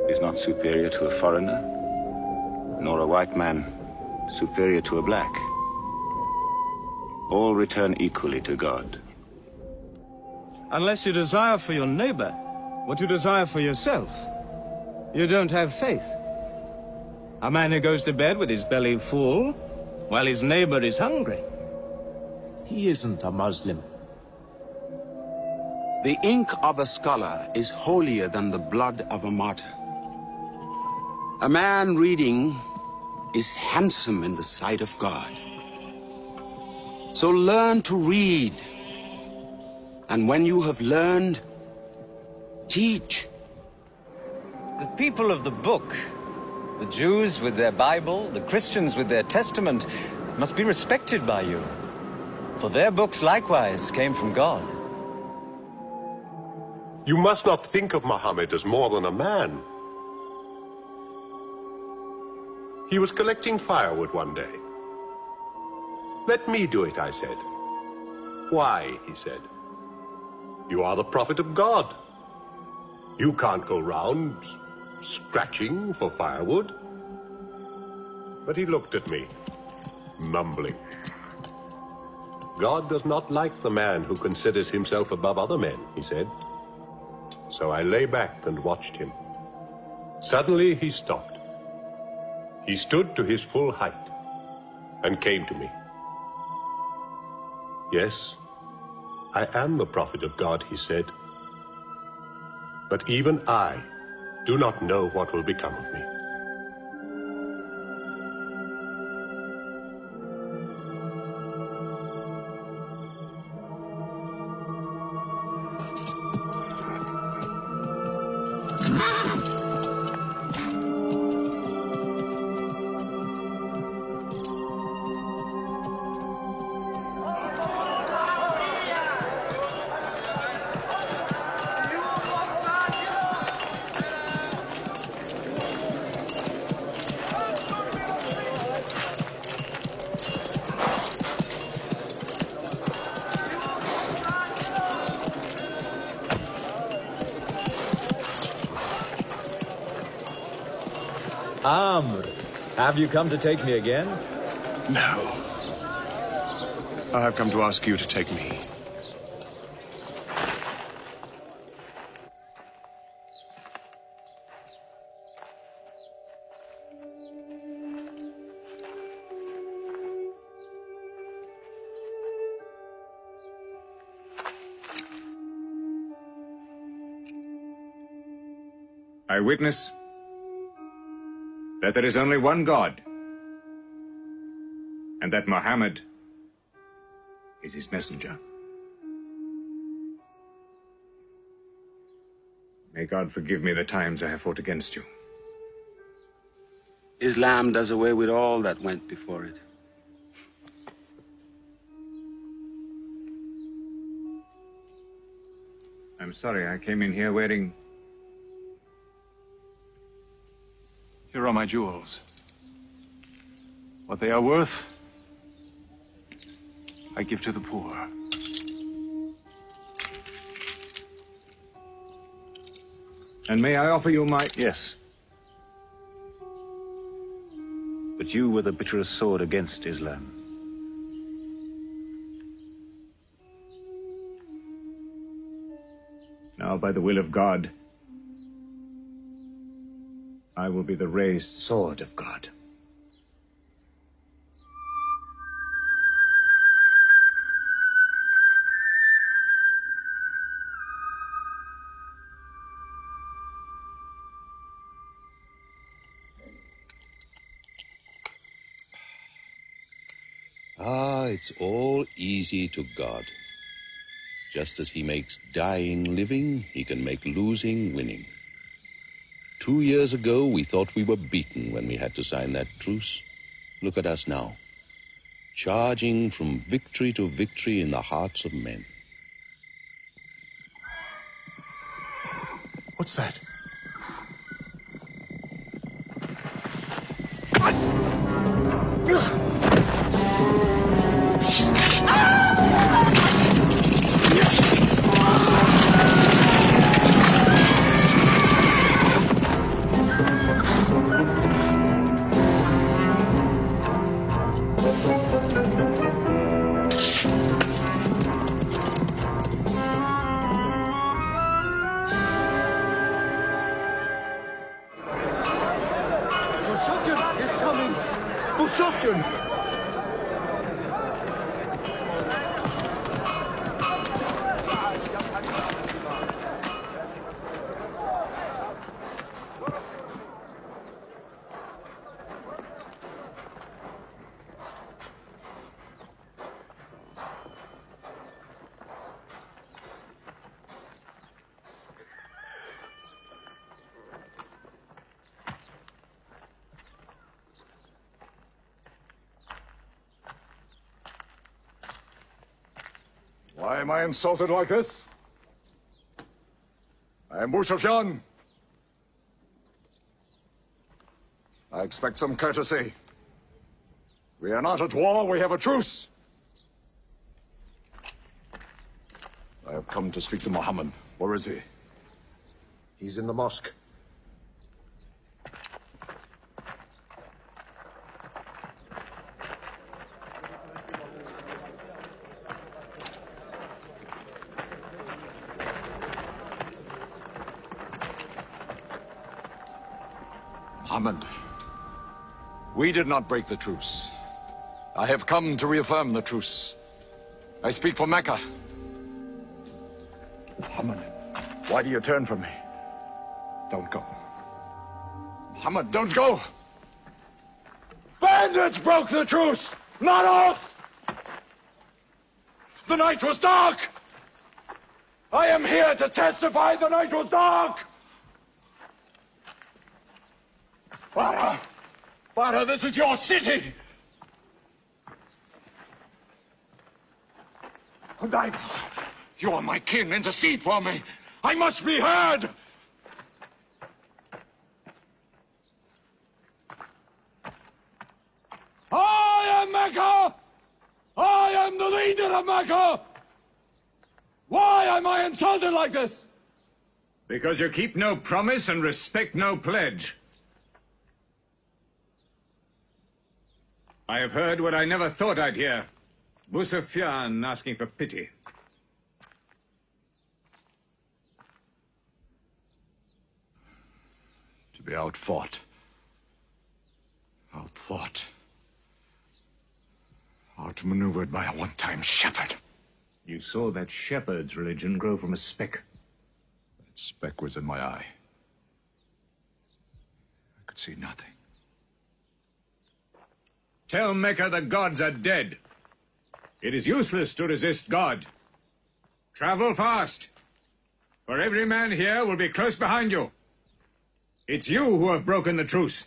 is not superior to a foreigner, nor a white man superior to a black. All return equally to God. Unless you desire for your neighbor what you desire for yourself, you don't have faith. A man who goes to bed with his belly full while his neighbor is hungry. He isn't a Muslim. The ink of a scholar is holier than the blood of a martyr. A man reading is handsome in the sight of God. So learn to read. And when you have learned, teach. The people of the book, the Jews with their Bible, the Christians with their Testament, must be respected by you. For their books likewise came from God. You must not think of Muhammad as more than a man. He was collecting firewood one day. Let me do it, I said. Why, he said. You are the prophet of God. You can't go round scratching for firewood. But he looked at me, mumbling. God does not like the man who considers himself above other men, he said. So I lay back and watched him. Suddenly he stopped. He stood to his full height and came to me. Yes, I am the prophet of God, he said. But even I do not know what will become of me. Amr, have you come to take me again? No. I have come to ask you to take me. I witness that there is only one God, and that Muhammad is his messenger. May God forgive me the times I have fought against you. Islam does away with all that went before it. I'm sorry, I came in here wearing... Here are my jewels. What they are worth, I give to the poor. And may I offer you my... Yes. But you were the bitterest sword against Islam. Now, by the will of God, I will be the raised sword of God. It's all easy to God. Just as he makes dying living, he can make losing winning. 2 years ago, we thought we were beaten when we had to sign that truce. Look at us now, charging from victory to victory in the hearts of men. What's that? Why am I insulted like this? I am Abu Sufyan. I expect some courtesy. We are not at war, we have a truce. I have come to speak to Muhammad. Where is he? He's in the mosque. Muhammad, we did not break the truce. I have come to reaffirm the truce. I speak for Mecca. Muhammad, why do you turn from me? Don't go. Muhammad, don't go! Bandits broke the truce, not us! The night was dark! I am here to testify the night was dark! Father, this is your city! And you are my kin, intercede for me! I must be heard! I am Mecca! I am the leader of Mecca! Why am I insulted like this? Because you keep no promise and respect no pledge. I have heard what I never thought I'd hear. Abu Sufyan asking for pity. To be outfought, outthought, outmaneuvered by a one-time shepherd. You saw that shepherd's religion grow from a speck. That speck was in my eye. see nothing. Tell Mecca the gods are dead. It is useless to resist God. Travel fast, for every man here will be close behind you. It's you who have broken the truce.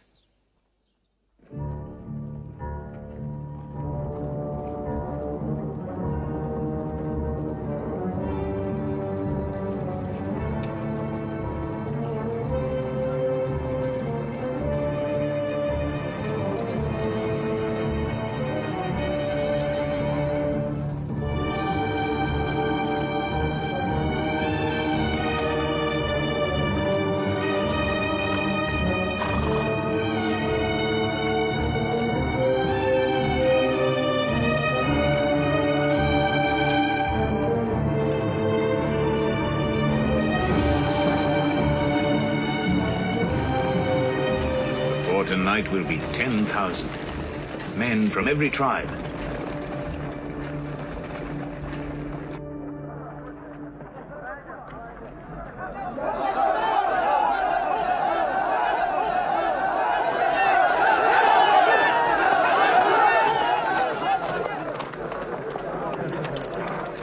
Tonight will be 10,000 men from every tribe.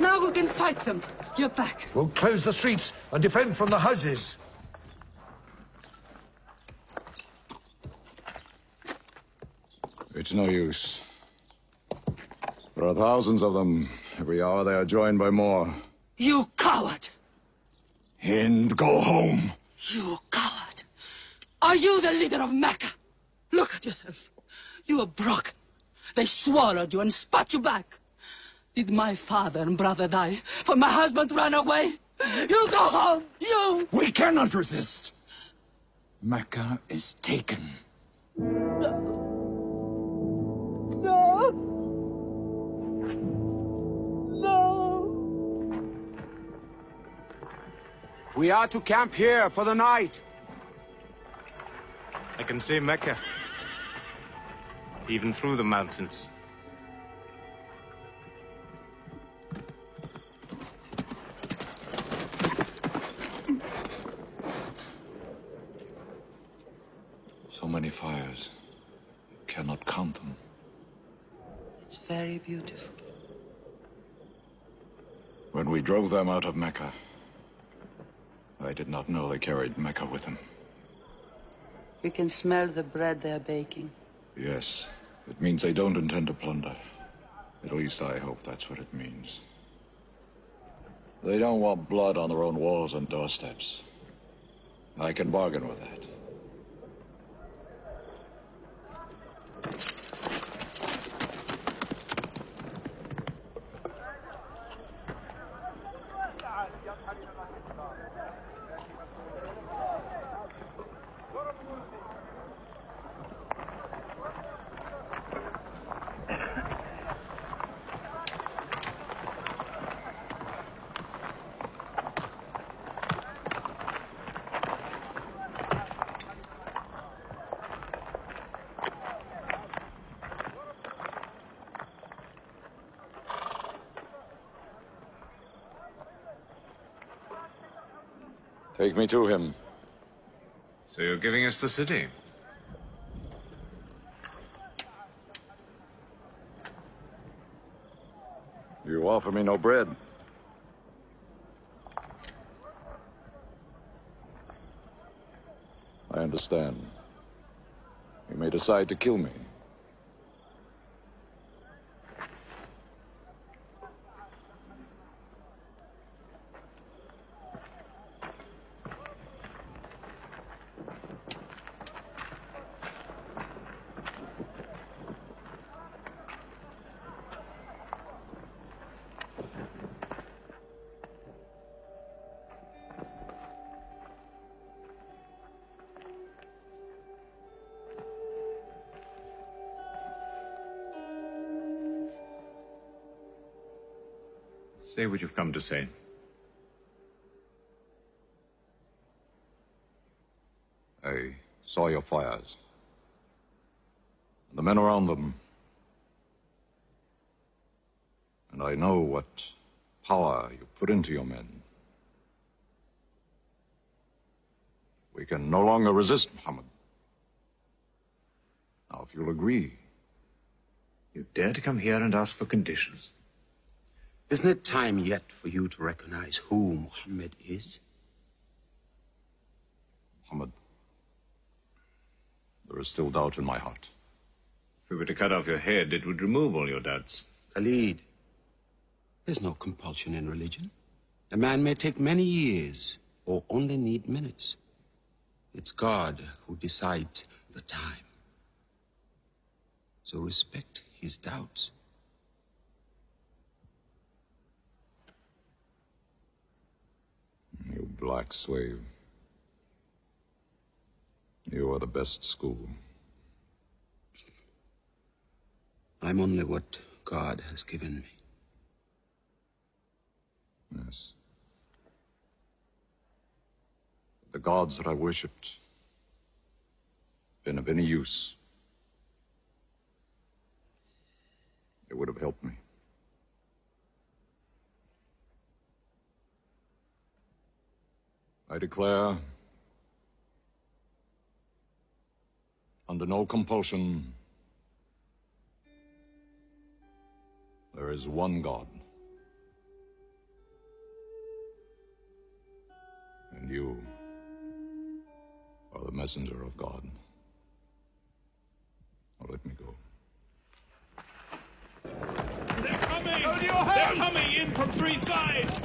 Now we can fight them. You're back. We'll close the streets and defend from the houses. It's no use. There are thousands of them. Every hour they are joined by more. You coward! Hind, go home. You coward! Are you the leader of Mecca? Look at yourself. You are broken. They swallowed you and spat you back. Did my father and brother die? For my husband ran away? You go home! You! We cannot resist. Mecca is taken. No. We are to camp here for the night. I can see Mecca, even through the mountains. So many fires. You cannot count them. It's very beautiful. When we drove them out of Mecca, I did not know they carried Mecca with them. You can smell the bread they're baking. Yes, it means they don't intend to plunder. At least I hope that's what it means. They don't want blood on their own walls and doorsteps. I can bargain with that. Take me to him. So you're giving us the city? You offer me no bread. I understand. You may decide to kill me. Say what you've come to say. I saw your fires. The men around them. And I know what power you put into your men. We can no longer resist Muhammad. Now, if you'll agree, you dare to come here and ask for conditions. Isn't it time yet for you to recognize who Muhammad is? Muhammad, there is still doubt in my heart. If we were to cut off your head, it would remove all your doubts. Khalid, there's no compulsion in religion. A man may take many years or only need minutes. It's God who decides the time. So respect his doubts. You black slave. You are the best school. I'm only what God has given me. Yes. The gods that I worshipped been of any use, it would have helped me. I declare, under no compulsion, there is one God. And you are the messenger of God. Now let me go. They're coming! They're coming in from three sides!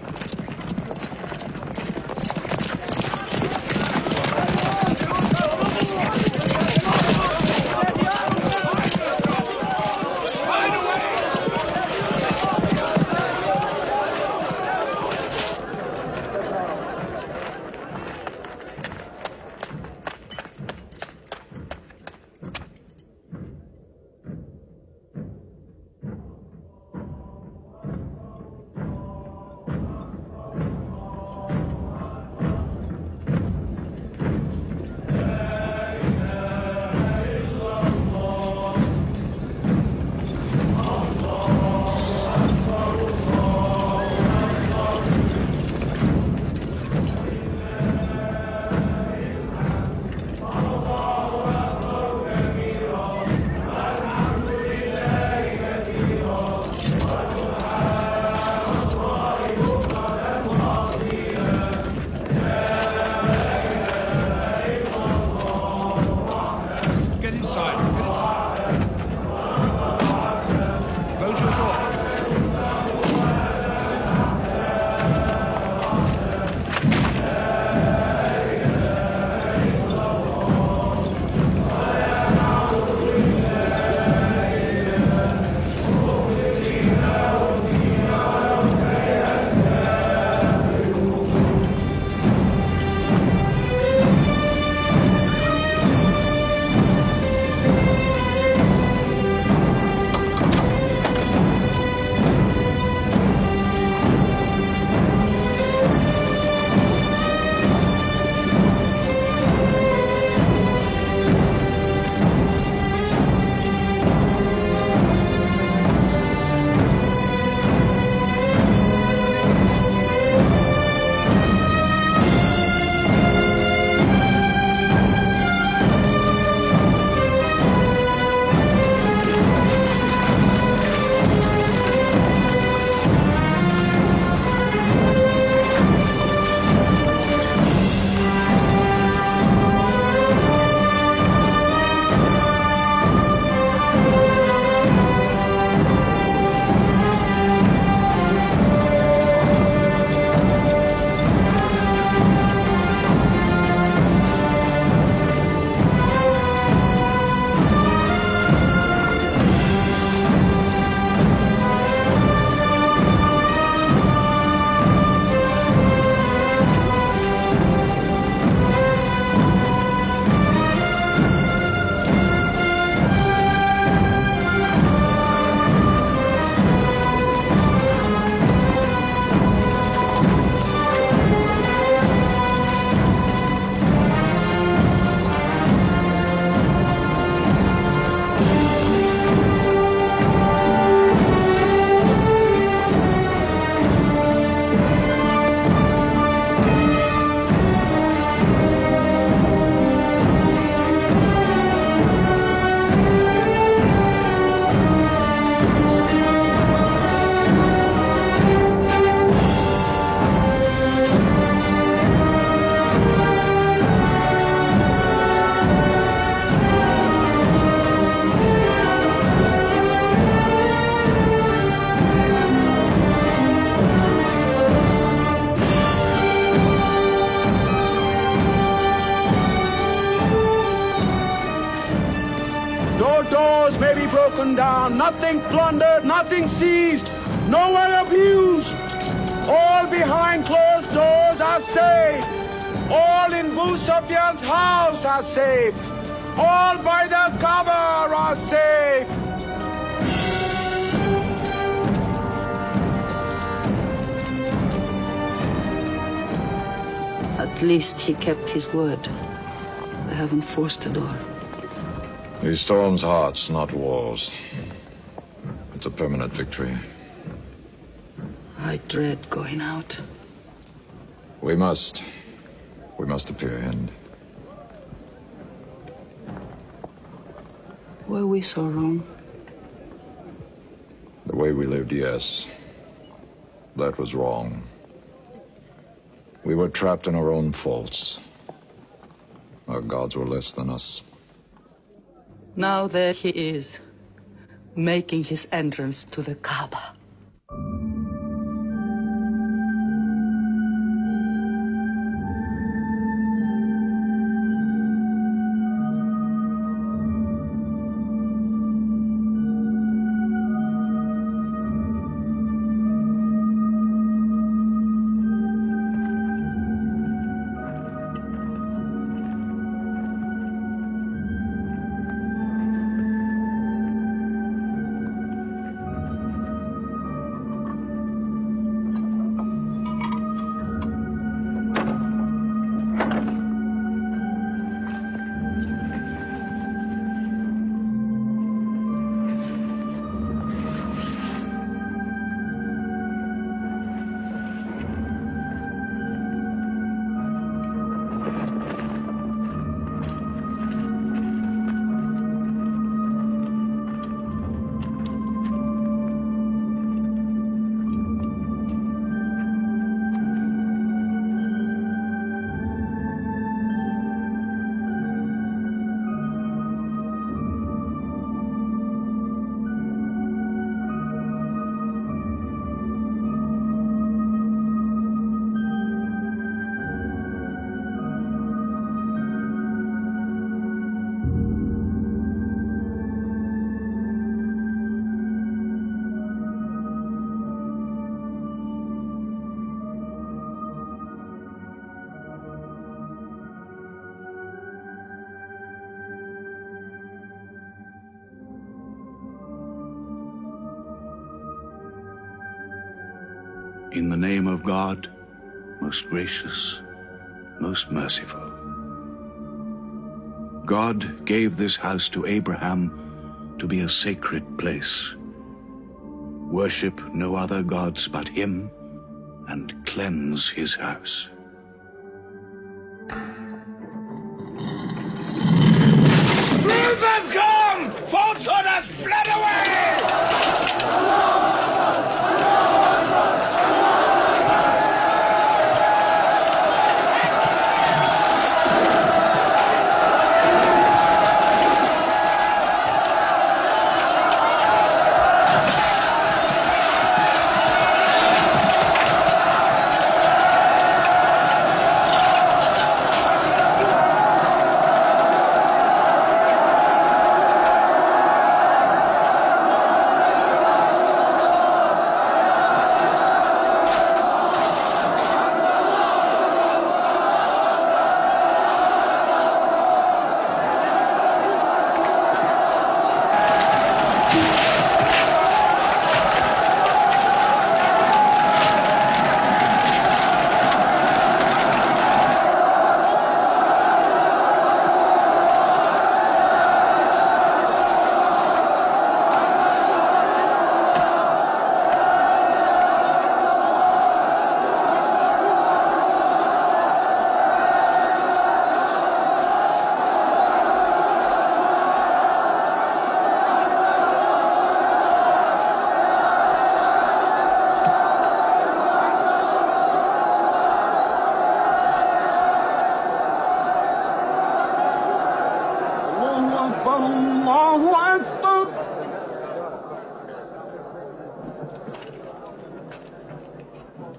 down, nothing plundered, nothing seized, no one abused. All behind closed doors are safe. All in Abu Sufyan's house are safe. All by the Kaaba are safe. At least he kept his word. They haven't forced the door. He storms hearts, not walls. It's a permanent victory. I dread going out. We must appear and Were we so wrong? the way we lived, yes. That was wrong. We were trapped in our own faults. Our gods were less than us. Now there he is, making his entrance to the Kaaba. In the name of God, most gracious, most merciful. God gave this house to Abraham to be a sacred place. Worship no other gods but him, and cleanse his house. Truth has come! Falsehood has fled away!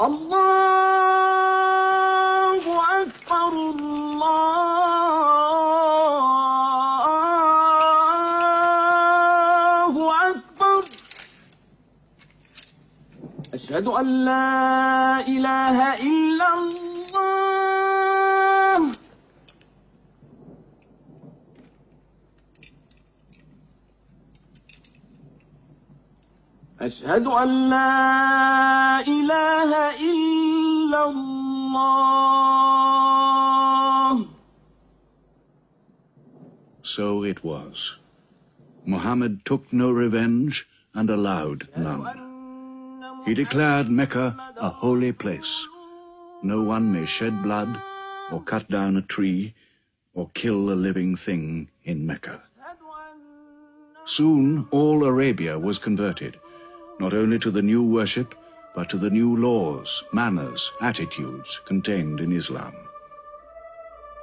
Allahu Akbar. أشهد أن لا إله إلا الله. أشهد أن لا إله إلا الله. So it was. Muhammad took no revenge and allowed none. He declared Mecca a holy place. No one may shed blood, or cut down a tree, or kill a living thing in Mecca. Soon all Arabia was converted, not only to the new worship, but to the new laws, manners, attitudes contained in Islam.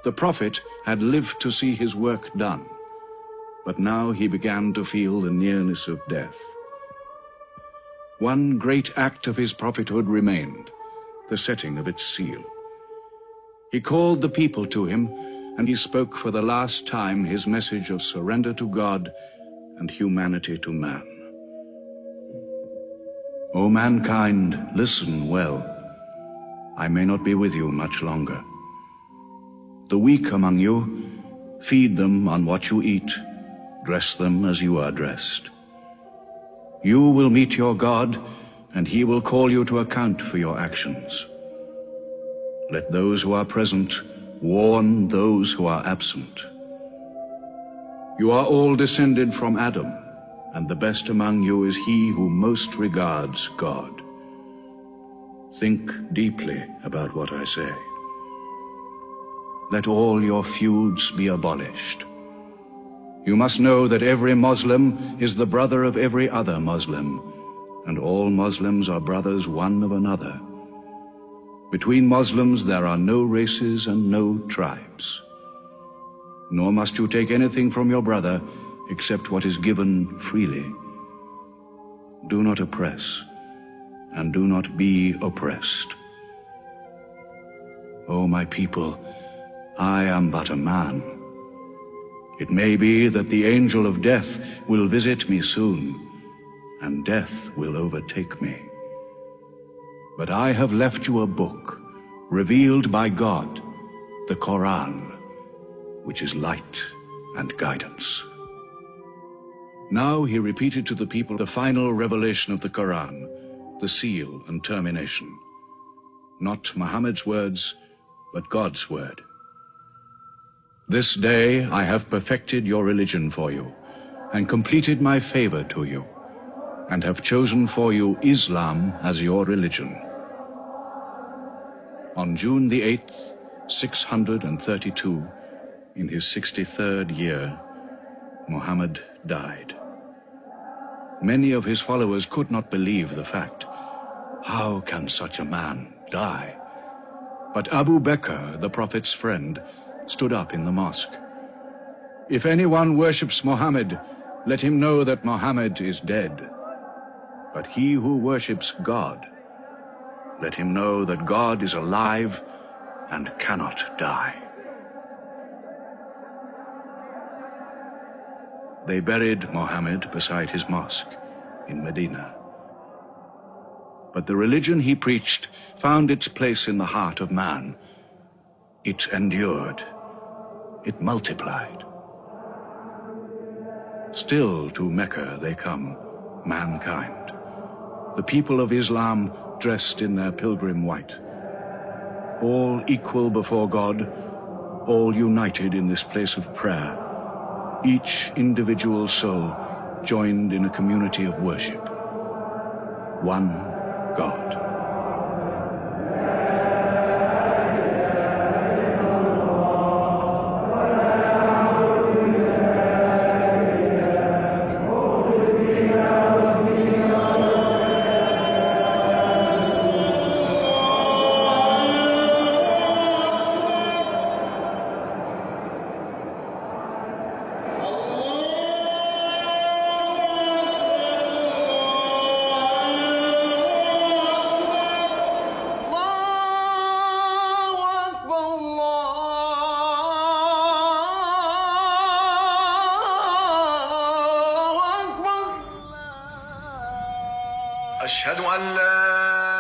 The Prophet had lived to see his work done, but now he began to feel the nearness of death. One great act of his prophethood remained, the setting of its seal. He called the people to him, and he spoke for the last time his message of surrender to God and humanity to man. O mankind, listen well. I may not be with you much longer. The weak among you, feed them on what you eat, dress them as you are dressed. You will meet your God, and he will call you to account for your actions. Let those who are present warn those who are absent. You are all descended from Adam, and the best among you is he who most regards God. Think deeply about what I say. Let all your feuds be abolished. You must know that every Muslim is the brother of every other Muslim, and all Muslims are brothers one of another. Between Muslims there are no races and no tribes. Nor must you take anything from your brother except what is given freely. Do not oppress, and do not be oppressed. O my people, I am but a man. It may be that the angel of death will visit me soon, and death will overtake me. But I have left you a book, revealed by God, the Quran, which is light and guidance. Now he repeated to the people the final revelation of the Quran, the seal and termination. Not Muhammad's words, but God's word. This day I have perfected your religion for you, and completed my favor to you, and have chosen for you Islam as your religion. On June the 8th, 632, in his 63rd year, Muhammad died. Many of his followers could not believe the fact. How can such a man die? But Abu Bakr, the Prophet's friend, stood up in the mosque. If anyone worships Muhammad, let him know that Muhammad is dead. But he who worships God, let him know that God is alive and cannot die. They buried Muhammad beside his mosque in Medina. But the religion he preached found its place in the heart of man. It endured. It multiplied. Still to Mecca they come, mankind. The people of Islam dressed in their pilgrim white. All equal before God, all united in this place of prayer. Each individual soul joined in a community of worship. One God. أشهد أن لا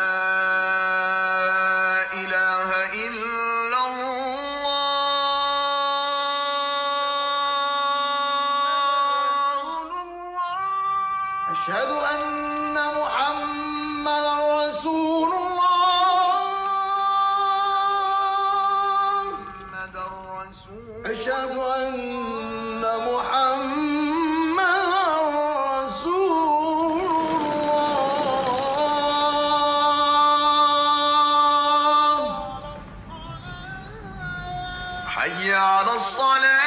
حي على الصلاة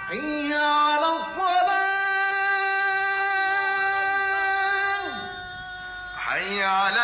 حي على الصلاة حي على